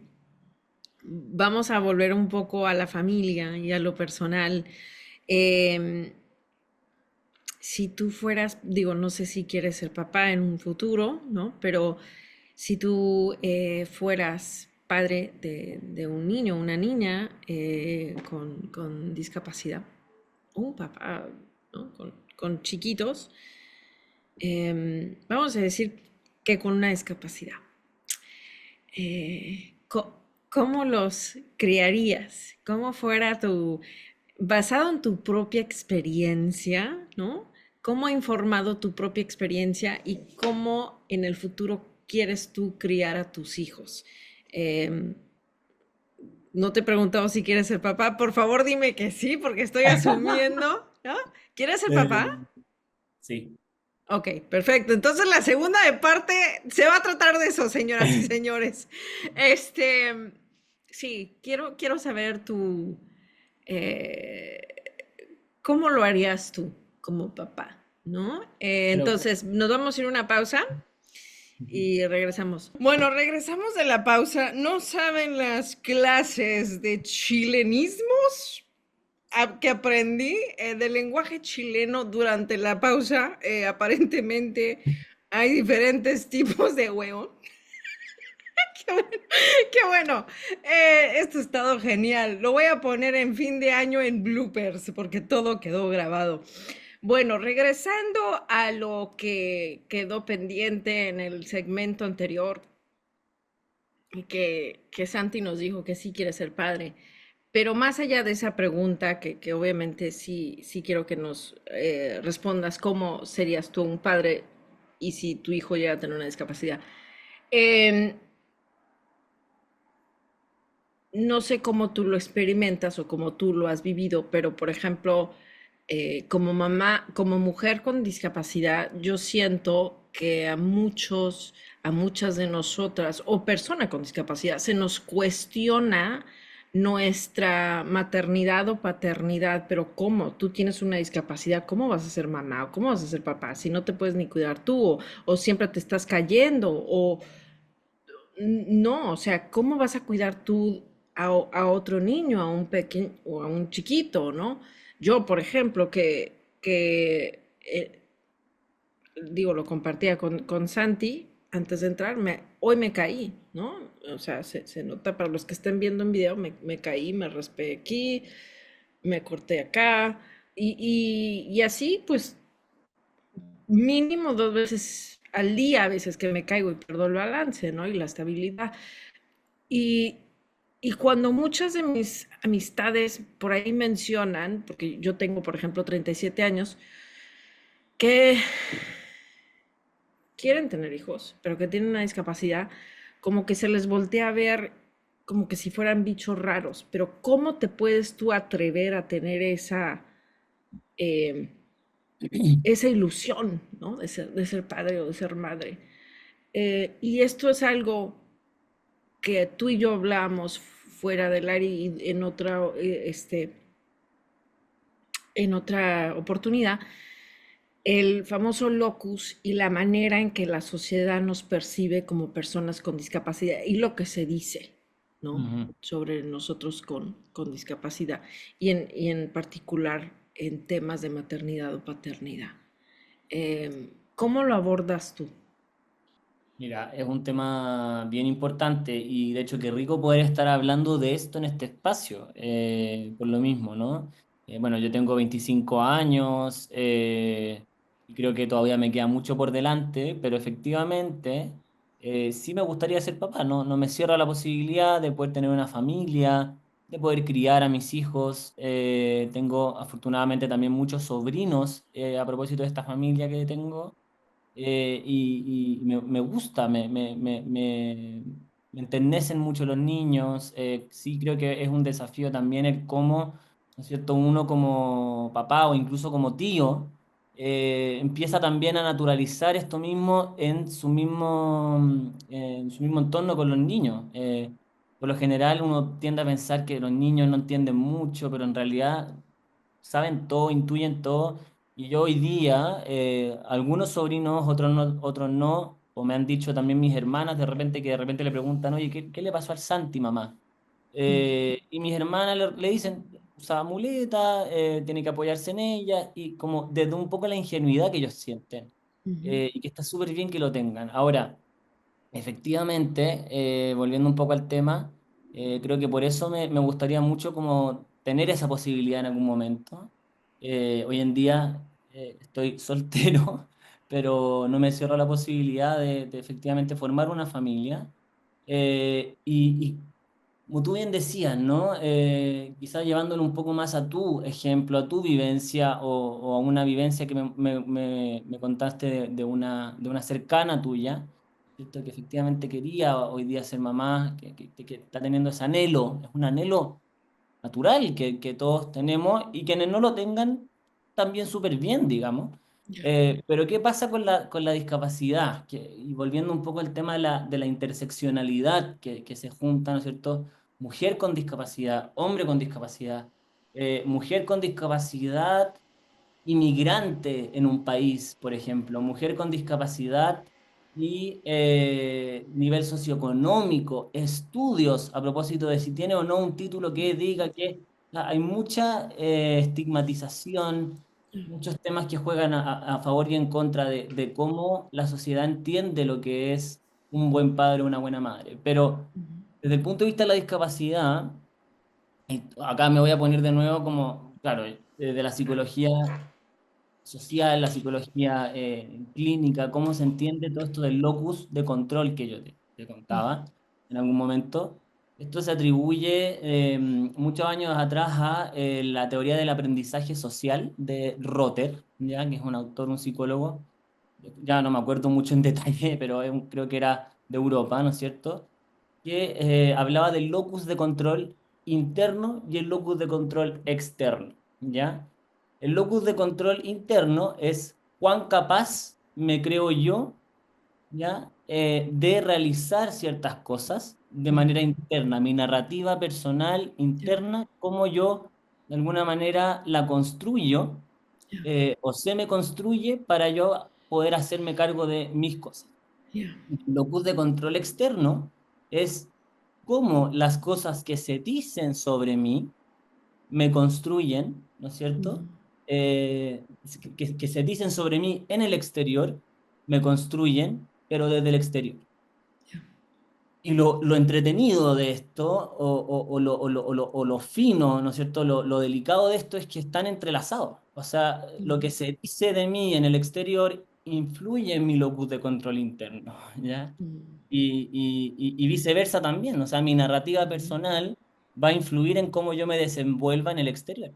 vamos a volver un poco a la familia y a lo personal. Eh, si tú fueras, digo, no sé si quieres ser papá en un futuro, ¿no? Pero si tú fueras padre de un niño, una niña con discapacidad, un papá, ¿no? Con chiquitos, vamos a decir que con una discapacidad. ¿Cómo los criarías? ¿Cómo fuera basado en tu propia experiencia, ¿no? ¿Cómo ha informado tu propia experiencia y cómo en el futuro quieres tú criar a tus hijos? Em, no te he preguntado si quieres ser papá. Por favor, dime que sí, porque estoy asumiendo, ¿no? ¿Quieres ser Eh, papá? sí. Ok, perfecto. Entonces la segunda de parte se va a tratar de eso, señoras y señores. Este, sí, quiero saber eh, cómo lo harías tú como papá, ¿no? Pero, Entonces, nos vamos a ir a una pausa y regresamos. Bueno, regresamos de la pausa. ¿No saben las clases de chilenismos que aprendí del lenguaje chileno durante la pausa? Aparentemente hay diferentes tipos de huevón. Qué bueno. Qué bueno. Esto ha estado genial. Lo voy a poner en fin de año en bloopers porque todo quedó grabado. Bueno, regresando a lo que quedó pendiente en el segmento anterior, que Santi nos dijo que sí quiere ser padre, pero más allá de esa pregunta, que obviamente sí quiero que nos respondas cómo serías tú un padre y si tu hijo llega a tener una discapacidad. Em, no sé cómo tú lo experimentas o cómo tú lo has vivido, pero por ejemplo, como mamá, como mujer con discapacidad, yo siento que a muchas de nosotras o persona con discapacidad, se nos cuestiona nuestra maternidad o paternidad, pero ¿cómo? Tú tienes una discapacidad, ¿cómo vas a ser mamá o cómo vas a ser papá si no te puedes ni cuidar tú o siempre te estás cayendo o no, o sea, ¿cómo vas a cuidar tú a otro niño, a un pequeño o a un chiquito, ¿no? Yo, por ejemplo, digo, lo compartía con Santi antes de entrar, hoy me caí, ¿no? O sea, se nota para los que estén viendo en video, me caí, me raspé aquí, me corté acá, y así, pues, mínimo 2 veces al día, a veces que me caigo y pierdo el balance, ¿no? Y la estabilidad. Y, y cuando muchas de mis amistades por ahí mencionan, porque yo tengo, por ejemplo, 37 años, que quieren tener hijos, pero que tienen una discapacidad, como que se les voltea a ver como que si fueran bichos raros. Pero ¿cómo te puedes tú atrever a tener eh, esa ilusión, ¿no? De ser padre o de ser madre? Y esto es algo que tú y yo hablamos fuera del área y en otra oportunidad, el famoso locus y la manera en que la sociedad nos percibe como personas con discapacidad y lo que se dice, ¿no? Ujú. Sobre nosotros con discapacidad y en particular en temas de maternidad o paternidad. ¿Cómo lo abordas tú? Mira, es un tema bien importante y de hecho qué rico poder estar hablando de esto en este espacio, por lo mismo, ¿no? Bueno, yo tengo 25 años y creo que todavía me queda mucho por delante, pero efectivamente sí me gustaría ser papá, ¿no? No me cierro a la posibilidad de poder tener una familia, de poder criar a mis hijos. Tengo afortunadamente también muchos sobrinos a propósito de esta familia que tengo y me gusta, me enternecen mucho los niños. Sí, creo que es un desafío también el cómo, ¿no es cierto?, uno como papá o incluso como tío empieza también a naturalizar esto mismo en su mismo entorno con los niños. Por lo general uno tiende a pensar que los niños no entienden mucho, pero en realidad saben todo, intuyen todo. Y yo hoy día, algunos sobrinos, otros no, o me han dicho también mis hermanas de repente que de repente le preguntan, oye, ¿qué le pasó al Santi, mamá? Y mis hermanas le dicen, usaba muleta, tiene que apoyarse en ella, y como desde un poco la ingenuidad que ellos sienten, Ujú. y que está súper bien que lo tengan. Ahora, efectivamente, volviendo un poco al tema, creo que por eso me gustaría mucho como tener esa posibilidad en algún momento. Hoy en día estoy soltero, pero no me cierro la posibilidad de efectivamente formar una familia. Y como tú bien decías, ¿no? Quizás llevándolo un poco más a tu ejemplo, a tu vivencia o a una vivencia que me contaste de una cercana tuya, ¿cierto? Que efectivamente quería hoy día ser mamá, que está teniendo ese anhelo, es un anhelo natural que todos tenemos y quienes no lo tengan también súper bien, digamos. Pero ¿qué pasa con la discapacidad? Y volviendo un poco al tema de la interseccionalidad que se junta, ¿no es cierto? Mujer con discapacidad, hombre con discapacidad, mujer con discapacidad inmigrante en un país, por ejemplo, mujer con discapacidad y nivel socioeconómico, estudios a propósito de si tiene o no un título que diga que hay mucha estigmatización, muchos temas que juegan a favor y en contra de cómo la sociedad entiende lo que es un buen padre o una buena madre. Pero desde el punto de vista de la discapacidad, y acá me voy a poner de nuevo como, claro, de la psicología social, la psicología clínica, cómo se entiende todo esto del locus de control que yo te contaba en algún momento. Esto se atribuye muchos años atrás a la teoría del aprendizaje social de Rotter, ¿ya? Que es un autor, un psicólogo, ya no me acuerdo mucho en detalle, pero creo que era de Europa, ¿no es cierto? Que hablaba del locus de control interno y el locus de control externo, ¿ya? El locus de control interno es cuán capaz me creo yo, ¿ya? De realizar ciertas cosas de manera interna, mi narrativa personal interna, cómo yo de alguna manera la construyo o se me construye para yo poder hacerme cargo de mis cosas. Locus de control externo es cómo las cosas que se dicen sobre mí me construyen, ¿no es cierto? Que se dicen sobre mí en el exterior, me construyen, pero desde el exterior. Y lo entretenido de esto, o lo fino, ¿no es cierto? Lo delicado de esto es que están entrelazados. O sea, lo que se dice de mí en el exterior influye en mi locus de control interno, ¿ya? Y viceversa también. O sea, mi narrativa personal va a influir en cómo yo me desenvuelva en el exterior.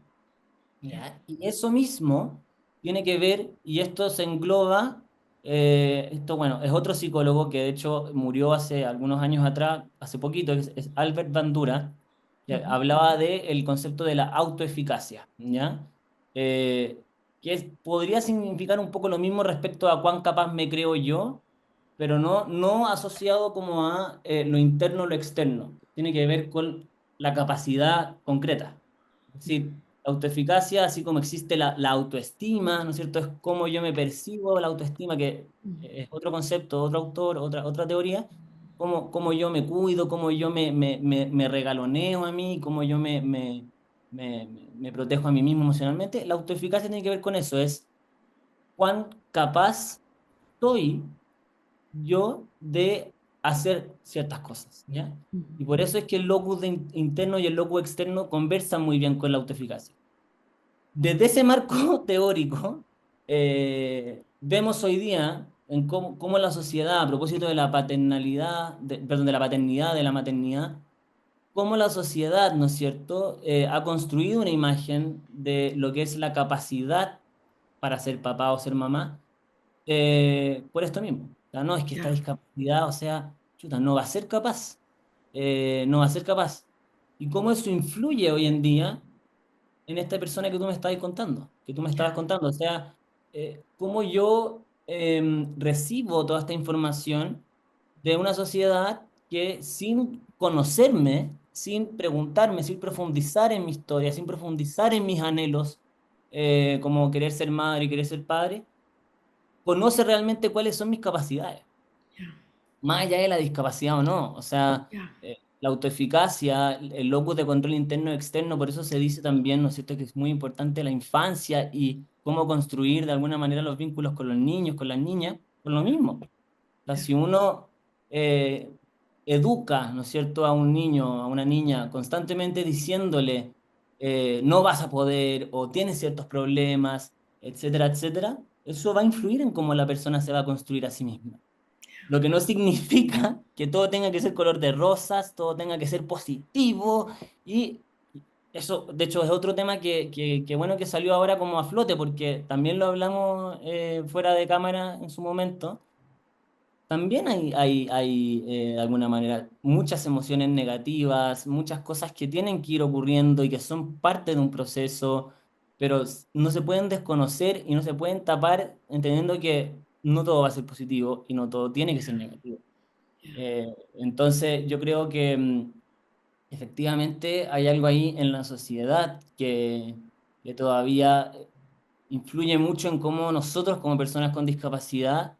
¿Ya? Y eso mismo tiene que ver, y esto se engloba, esto bueno, es otro psicólogo que de hecho murió hace algunos años atrás, hace poquito, es Albert Bandura, que hablaba del concepto de la autoeficacia, ¿ya? Eh, podría significar un poco lo mismo respecto a cuán capaz me creo yo, pero no asociado como a lo interno o lo externo, tiene que ver con la capacidad concreta. Es decir, autoeficacia, así como existe la autoestima, ¿no es cierto? Es cómo yo me percibo la autoestima, que es otro concepto, otro autor, otra teoría, cómo yo me cuido, cómo yo me regaloneo a mí, cómo yo me protejo a mí mismo emocionalmente. La autoeficacia tiene que ver con eso, es cuán capaz soy yo de hacer ciertas cosas, ¿ya? Y por eso es que el locus interno y el locus externo conversan muy bien con la autoeficacia. Desde ese marco teórico, vemos hoy día en cómo la sociedad, a propósito de la paternalidad, perdón, de la paternidad, de la maternidad, cómo la sociedad, ¿no es cierto?, ha construido una imagen de lo que es la capacidad para ser papá o ser mamá, por esto mismo. O sea, no es que esta discapacidad, o sea, chuta, no va a ser capaz, no va a ser capaz. Y cómo eso influye hoy en día en esta persona que tú me estabas contando, que tú me estabas contando. O sea, cómo yo recibo toda esta información de una sociedad que sin conocerme, sin preguntarme, sin profundizar en mi historia, sin profundizar en mis anhelos, como querer ser madre y querer ser padre, conoce realmente cuáles son mis capacidades más allá de la discapacidad o no. O sea, la autoeficacia, el locus de control interno y externo, por eso se dice también, ¿no es cierto?, que es muy importante la infancia y cómo construir de alguna manera los vínculos con los niños, con las niñas, con lo mismo. O sea, si uno eh, educa, ¿no es cierto?, a un niño, a una niña, constantemente diciéndole, no vas a poder o tienes ciertos problemas, etcétera, etcétera, eso va a influir en cómo la persona se va a construir a sí misma. Lo que no significa que todo tenga que ser color de rosas, todo tenga que ser positivo. Y eso, de hecho, es otro tema que bueno que salió ahora como a flote, porque también lo hablamos fuera de cámara en su momento. También hay de alguna manera, muchas emociones negativas, muchas cosas que tienen que ir ocurriendo y que son parte de un proceso, pero no se pueden desconocer y no se pueden tapar entendiendo que no todo va a ser positivo y no todo tiene que ser negativo. Entonces, yo creo que efectivamente hay algo ahí en la sociedad que todavía influye mucho en cómo nosotros como personas con discapacidad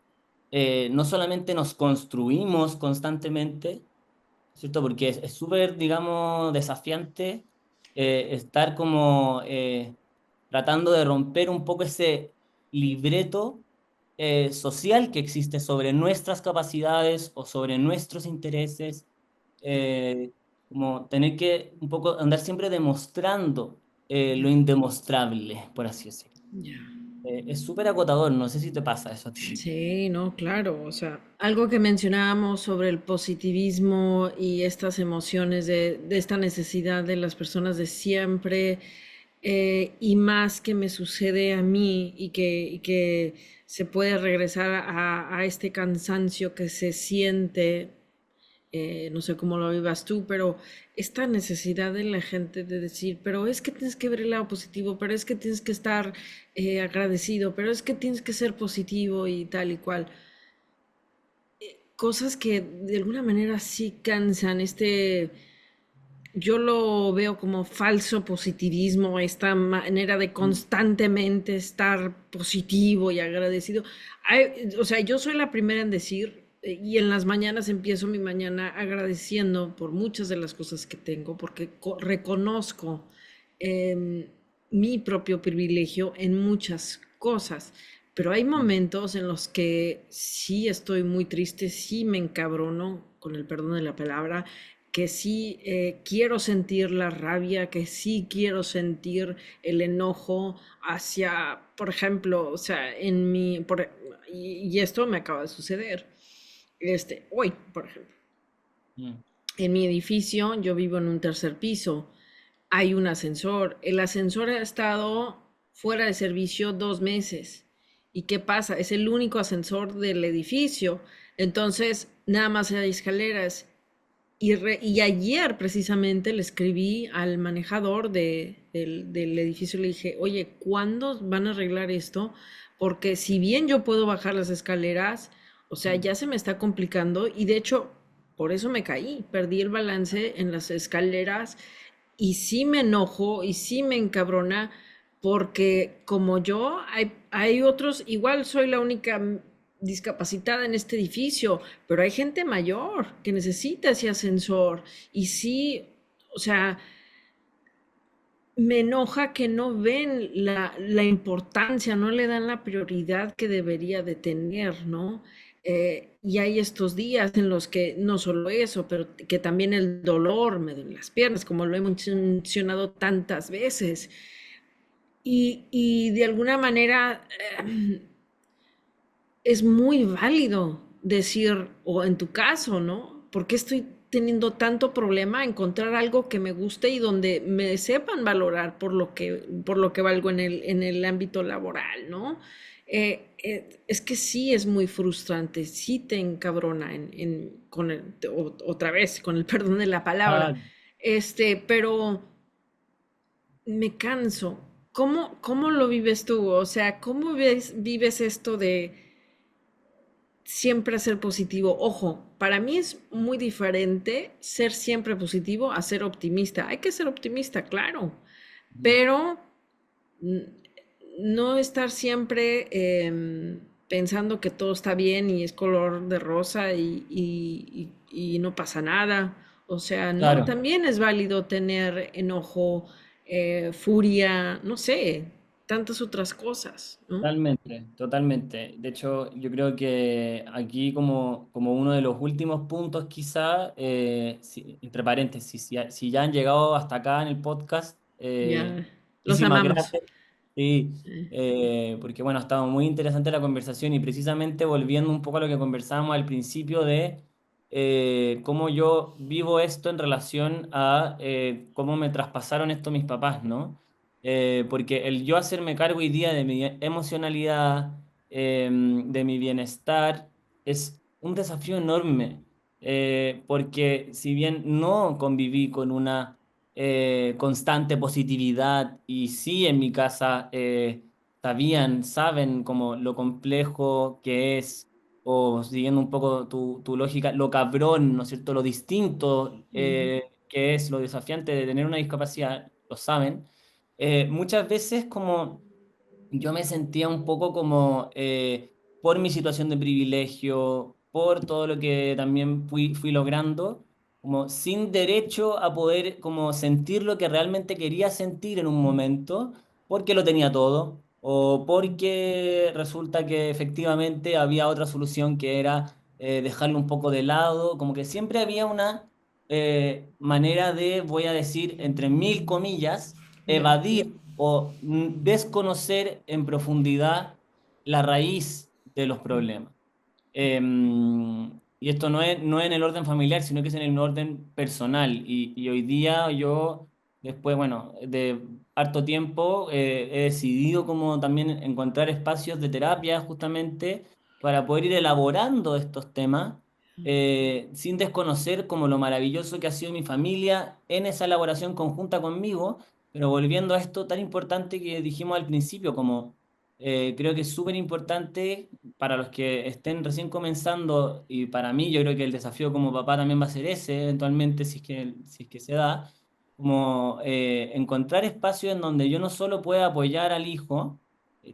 no solamente nos construimos constantemente, ¿cierto? Porque es súper, digamos, desafiante estar como tratando de romper un poco ese libreto social que existe sobre nuestras capacidades o sobre nuestros intereses, como tener que un poco andar siempre demostrando lo indemostrable, por así decirlo. es súper agotador, no sé si te pasa eso a ti. Sí, no, claro. O sea, algo que mencionábamos sobre el positivismo y estas emociones de esta necesidad de las personas de siempre, y más que me sucede a mí y que se puede regresar a este cansancio que se siente, no sé cómo lo vivas tú, pero esta necesidad de la gente de decir, pero es que tienes que ver el lado positivo, pero es que tienes que estar agradecido, pero es que tienes que ser positivo y tal y cual. Cosas que de alguna manera sí cansan, yo lo veo como falso positivismo, esta manera de constantemente estar positivo y agradecido. O sea, yo soy la primera en decir, y en las mañanas empiezo mi mañana agradeciendo por muchas de las cosas que tengo, porque reconozco em, mi propio privilegio en muchas cosas. Pero hay momentos en los que sí estoy muy triste, sí me encabrono, con el perdón de la palabra, que sí quiero sentir la rabia, que sí quiero sentir el enojo hacia, por ejemplo, o sea, y esto me acaba de suceder, hoy, por ejemplo, Mm. en mi edificio, yo vivo en un tercer piso, hay un ascensor, el ascensor ha estado fuera de servicio 2 meses. ¿Y qué pasa? Es el único ascensor del edificio, entonces nada más hay escaleras. Y ayer precisamente le escribí al manejador del edificio, le dije, oye, ¿cuándo van a arreglar esto? Porque si bien yo puedo bajar las escaleras, o sea, Mm. ya se me está complicando y de hecho, por eso me caí, perdí el balance en las escaleras y sí me enojo y sí me encabrona porque como yo, hay otros, igual soy la única discapacitada en este edificio, pero hay gente mayor que necesita ese ascensor y sí, o sea, me enoja que no ven la importancia, no le dan la prioridad que debería de tener, ¿no? Y hay estos días en los que no solo eso, pero que también el dolor me duele las piernas, como lo hemos mencionado tantas veces. Y de alguna manera es muy válido decir, o en tu caso, ¿no? ¿Por qué estoy teniendo tanto problema encontrar algo que me guste y donde me sepan valorar por lo que valgo en el ámbito laboral, ¿no? Es que sí es muy frustrante, sí te encabrona otra vez, con el perdón de la palabra, Ah, pero me canso. ¿Cómo lo vives tú? O sea, ¿cómo vives esto de siempre ser positivo? Ojo, para mí es muy diferente ser siempre positivo a ser optimista. Hay que ser optimista, claro, pero mm, no estar siempre pensando que todo está bien y es color de rosa y no pasa nada. O sea, no, claro. también es válido tener enojo, furia, no sé, tantas otras cosas, ¿no? Totalmente, totalmente. De hecho, yo creo que aquí como uno de los últimos puntos quizá, entre paréntesis, si ya han llegado hasta acá en el podcast, Ya, los muchísimas amamos. gracias. Sí, porque bueno, ha estado muy interesante la conversación y precisamente volviendo un poco a lo que conversábamos al principio de cómo yo vivo esto en relación a cómo me traspasaron esto mis papás, ¿no? Porque el yo hacerme cargo hoy día de mi emocionalidad, de mi bienestar, es un desafío enorme, porque si bien no conviví con una constante positividad y sí en mi casa saben como lo complejo que es, o siguiendo un poco tu lógica, lo cabrón, ¿no es cierto? Lo distinto Ujú, que es, lo desafiante de tener una discapacidad, lo saben. Muchas veces como yo me sentía un poco como por mi situación de privilegio, por todo lo que también fui logrando, como sin derecho a poder como sentir lo que realmente quería sentir en un momento, porque lo tenía todo, o porque resulta que efectivamente había otra solución que era dejarlo un poco de lado, como que siempre había una manera de, voy a decir, entre mil comillas, ya, evadir. o desconocer en profundidad la raíz de los problemas. Y esto no es en el orden familiar, sino que es en el orden personal. Y hoy día yo, después, bueno, de harto tiempo, he decidido como también encontrar espacios de terapia justamente para poder ir elaborando estos temas, sin desconocer como lo maravilloso que ha sido mi familia en esa elaboración conjunta conmigo, pero volviendo a esto tan importante que dijimos al principio, como creo que es súper importante para los que estén recién comenzando, y para mí yo creo que el desafío como papá también va a ser ese, eventualmente, si es que se da, como encontrar espacios en donde yo no solo pueda apoyar al hijo,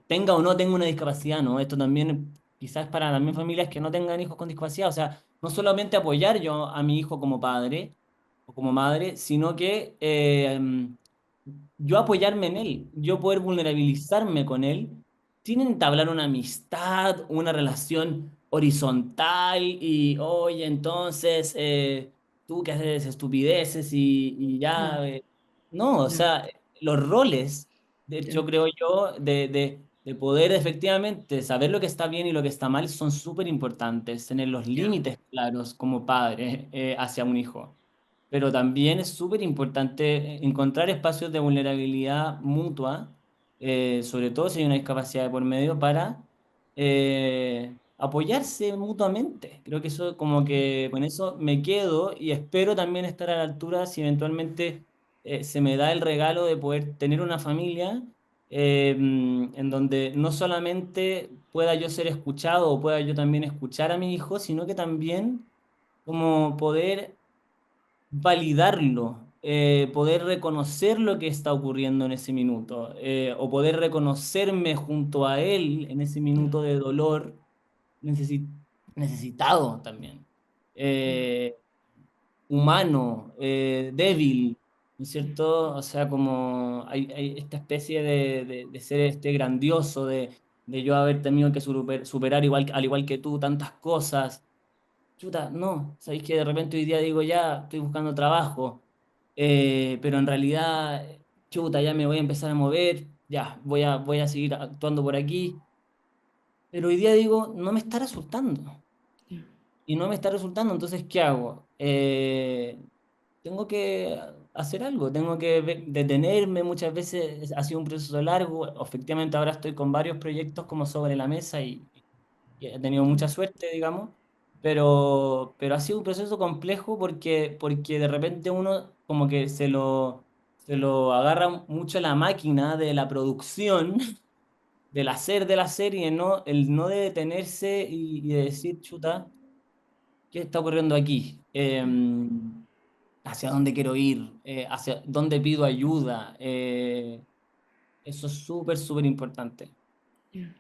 tenga o no tenga una discapacidad, ¿no? Esto también quizás para también familias que no tengan hijos con discapacidad, o sea, no solamente apoyar yo a mi hijo como padre o como madre, sino que yo apoyarme en él, yo poder vulnerabilizarme con él sin entablar una amistad, una relación horizontal y, oye, entonces, tú que haces estupideces y ya, no, o Ya, sea, los roles, de hecho, ya, creo yo, de poder efectivamente saber lo que está bien y lo que está mal son súper importantes, tener los ya, límites claros como padre hacia un hijo, pero también es súper importante encontrar espacios de vulnerabilidad mutua, sobre todo si hay una discapacidad de por medio, para apoyarse mutuamente. Creo que eso, como que con eso me quedo y espero también estar a la altura si eventualmente se me da el regalo de poder tener una familia en donde no solamente pueda yo ser escuchado o pueda yo también escuchar a mi hijo, sino que también como poder validarlo, poder reconocer lo que está ocurriendo en ese minuto, o poder reconocerme junto a él en ese ya, minuto de dolor necesi- necesitado también, ya, eh, humano, débil, ¿no es cierto? O sea, como hay esta especie de ser este grandioso, de yo haber tenido que superar igual, al igual que tú tantas cosas. Chuta, no, sabéis que de repente hoy día digo ya, estoy buscando trabajo, pero en realidad, chuta, ya me voy a empezar a mover, ya, voy a seguir actuando por aquí, pero hoy día digo, no me está resultando, ya, y no me está resultando, entonces, ¿qué hago? Tengo que hacer algo, tengo que detenerme, muchas veces ha sido un proceso largo, efectivamente ahora estoy con varios proyectos como sobre la mesa y he tenido mucha suerte, digamos, pero ha sido un proceso complejo porque de repente uno como que se lo agarra mucho la máquina de la producción, del hacer de la serie, ¿no? El no de detenerse y de decir, chuta, ¿qué está ocurriendo aquí? ¿Hacia dónde quiero ir? ¿Hacia dónde pido ayuda? Eso es súper, súper importante. ya.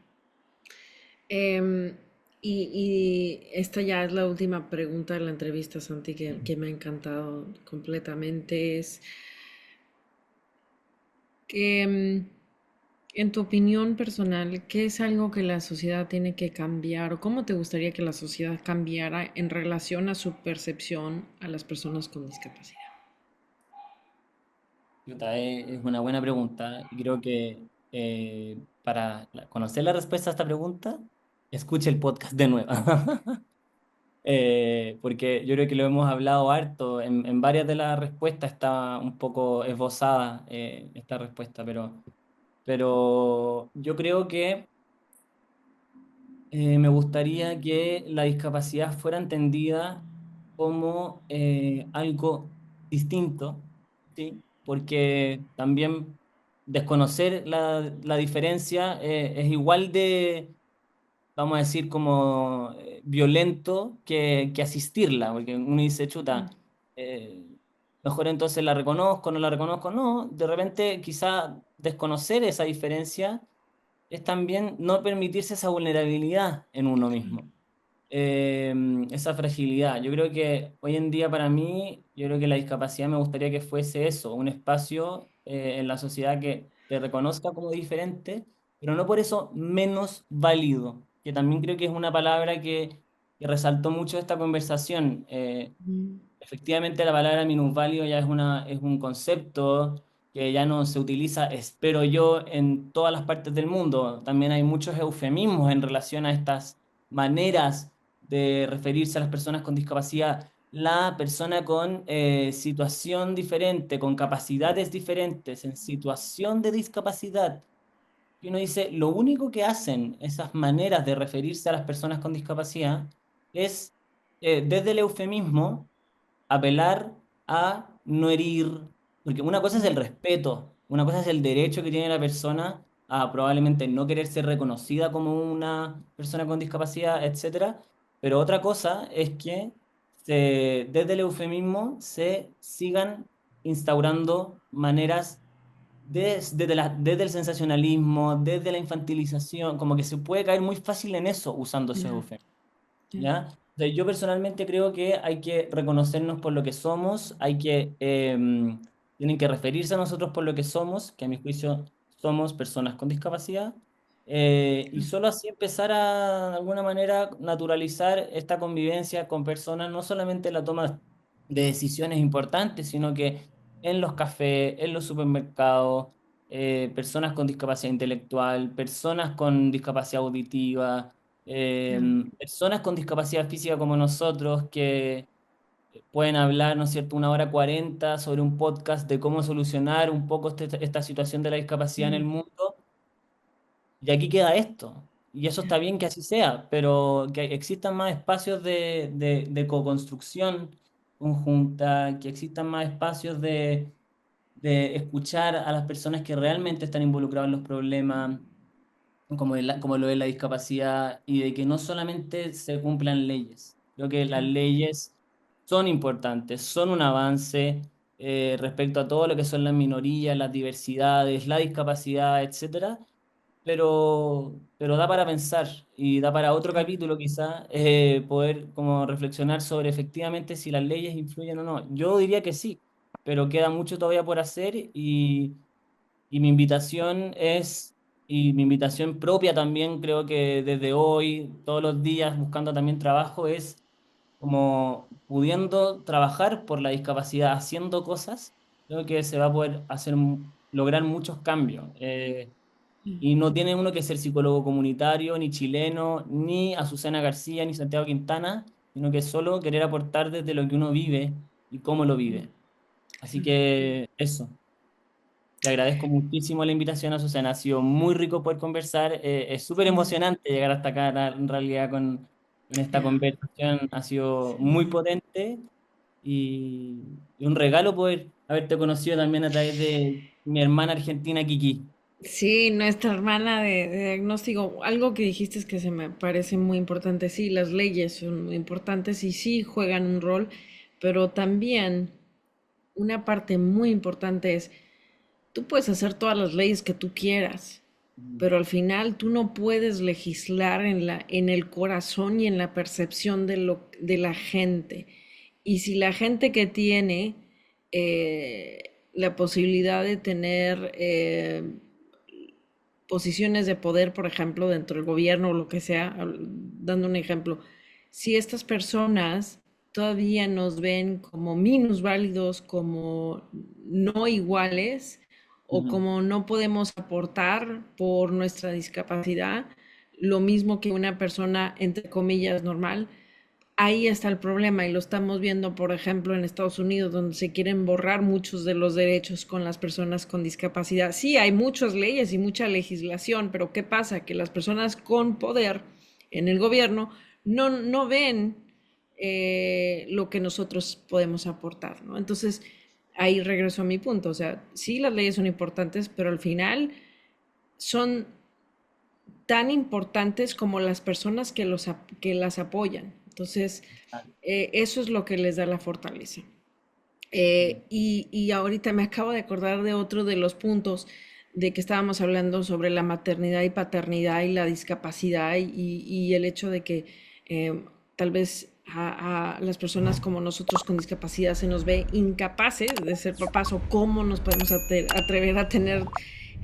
Em, y esta ya es la última pregunta de la entrevista, Santi, que me ha encantado completamente. Es que, en tu opinión personal, ¿qué es algo que la sociedad tiene que cambiar o cómo te gustaría que la sociedad cambiara en relación a su percepción a las personas con discapacidad? Chuta, es una buena pregunta y creo que para conocer la respuesta a esta pregunta, escuche el podcast de nuevo. Porque yo creo que lo hemos hablado harto, en varias de las respuestas está un poco esbozada esta respuesta, pero yo creo que me gustaría que la discapacidad fuera entendida como algo distinto, ¿sí? Porque también desconocer la diferencia es igual de, vamos a decir, como violento que asistirla, porque uno dice, chuta, eh, mejor entonces la reconozco, no la reconozco, no, de repente quizá desconocer esa diferencia es también no permitirse esa vulnerabilidad en uno mismo, eh, esa fragilidad. Yo creo que hoy en día para mí, yo creo que la discapacidad me gustaría que fuese eso, un espacio en la sociedad que te reconozca como diferente, pero no por eso menos válido, que también creo que es una palabra que resaltó mucho esta conversación. Efectivamente, la palabra minusválido ya es un concepto que ya no se utiliza, espero yo, en todas las partes del mundo. También hay muchos eufemismos en relación a estas maneras de referirse a las personas con discapacidad. La persona con situación diferente, con capacidades diferentes, en situación de discapacidad. Y uno dice, lo único que hacen esas maneras de referirse a las personas con discapacidad es, desde el eufemismo, apelar a no herir, porque una cosa es el respeto, una cosa es el derecho que tiene la persona a probablemente no querer ser reconocida como una persona con discapacidad, etcétera, pero otra cosa es que desde el eufemismo se sigan instaurando maneras desde el sensacionalismo, desde la infantilización, como que se puede caer muy fácil en eso usando esos Ya, eufemismos. ya, ¿Ya? O sea, yo personalmente creo que hay que reconocernos por lo que somos, tienen que referirse a nosotros por lo que somos, que a mi juicio somos personas con discapacidad, y solo así empezar a, de alguna manera, naturalizar esta convivencia con personas, no solamente en la toma de decisiones importantes, sino que en los cafés, en los supermercados, personas con discapacidad intelectual, personas con discapacidad auditiva, eh, claro. personas con discapacidad física como nosotros que pueden hablar, ¿no es cierto?, 1 hora 40 sobre un podcast de cómo solucionar un poco esta situación de la discapacidad en el Mm, mundo. Y aquí queda esto. Y eso está ya, bien que así sea, pero que existan más espacios de co-construcción conjunta, que existan más espacios de escuchar a las personas que realmente están involucradas en los problemas, como lo es la discapacidad, y de que no solamente se cumplan leyes. Creo que las claro. leyes son importantes, son un avance respecto a todo lo que son las minorías, las diversidades, la discapacidad, etcétera, pero da para pensar y da para otro Claro. capítulo quizá, poder como reflexionar sobre efectivamente si las leyes influyen o no. Yo diría que sí, pero queda mucho todavía por hacer y mi invitación es, y mi invitación propia también, creo que desde hoy, todos los días, buscando también trabajo, es como pudiendo trabajar por la discapacidad, haciendo cosas, creo que se va a poder hacer, lograr muchos cambios. Mm, Y no tiene uno que ser psicólogo comunitario, ni chileno, ni Azucena García, ni Santiago Quintana, sino que solo querer aportar desde lo que uno vive y cómo lo mm, vive. Así claro. que eso. Te agradezco muchísimo la invitación, Azucena. Ha sido muy rico poder conversar. Es súper Sí, emocionante llegar hasta acá, en realidad, con esta ya, conversación. Ha sido muy sí. potente y un regalo poder haberte conocido también a través de mi hermana argentina, Kiki. Sí, nuestra hermana de diagnóstico, algo que dijiste es que se me parece muy importante. Sí, las leyes son muy importantes y sí juegan un rol, pero también una parte muy importante es, tú puedes hacer todas las leyes que tú quieras, pero al final tú no puedes legislar en el corazón y en la percepción de la gente. Y si la gente que tiene la posibilidad de tener posiciones de poder, por ejemplo, dentro del gobierno o lo que sea, dando un ejemplo, si estas personas todavía nos ven como minusválidos, como no iguales o Ujú. como no podemos aportar por nuestra discapacidad, lo mismo que una persona, entre comillas, normal, ahí está el problema y lo estamos viendo, por ejemplo, en Estados Unidos, donde se quieren borrar muchos de los derechos con las personas con discapacidad. Sí, hay muchas leyes y mucha legislación, pero ¿qué pasa? Que las personas con poder en el gobierno no ven lo que nosotros podemos aportar, ¿no? Entonces, ahí regreso a mi punto. O sea, sí, las leyes son importantes, pero al final son tan importantes como las personas que las apoyan. Entonces, eso es lo que les da la fortaleza. Y ahorita me acabo de acordar de otro de los puntos de que estábamos hablando sobre la maternidad y paternidad y la discapacidad y el hecho de que tal vez a las personas como nosotros con discapacidad se nos ve incapaces de ser papás o cómo nos podemos atrever a tener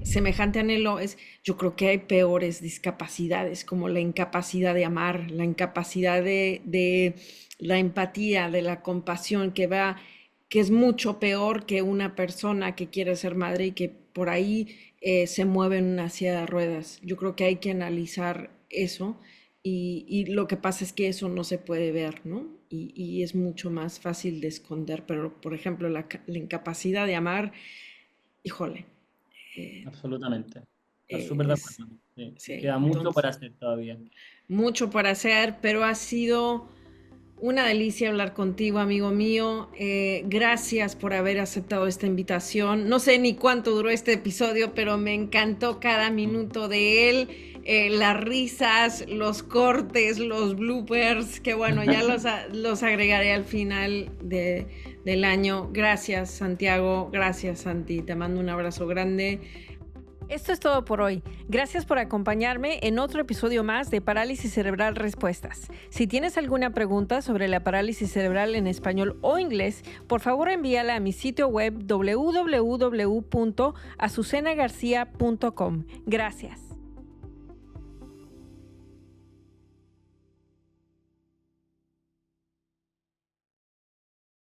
semejante anhelo. Yo creo que hay peores discapacidades como la incapacidad de amar, la incapacidad de la empatía, de la compasión que va que es mucho peor que una persona que quiere ser madre y que por ahí se mueve en una silla de ruedas. Yo creo que hay que analizar eso y lo que pasa es que eso no se puede ver, ¿no? Y es mucho más fácil de esconder, pero por ejemplo la incapacidad de amar, híjole, eh, Absolutamente. Está súper de es, acuerdo. Sí. sí, Queda mucho por entonces, hacer todavía. mucho por hacer, pero ha sido una delicia hablar contigo, amigo mío. Gracias por haber aceptado esta invitación. No sé ni cuánto duró este episodio, pero me encantó cada minuto de él. Las risas, los cortes, los bloopers, que bueno, ya los agregaré al final del año. Gracias, Santiago. Gracias, Santi. Te mando un abrazo grande. Esto es todo por hoy. Gracias por acompañarme en otro episodio más de Parálisis Cerebral Respuestas. Si tienes alguna pregunta sobre la parálisis cerebral en español o inglés, por favor envíala a mi sitio web www.azucenagarcia.com. Gracias.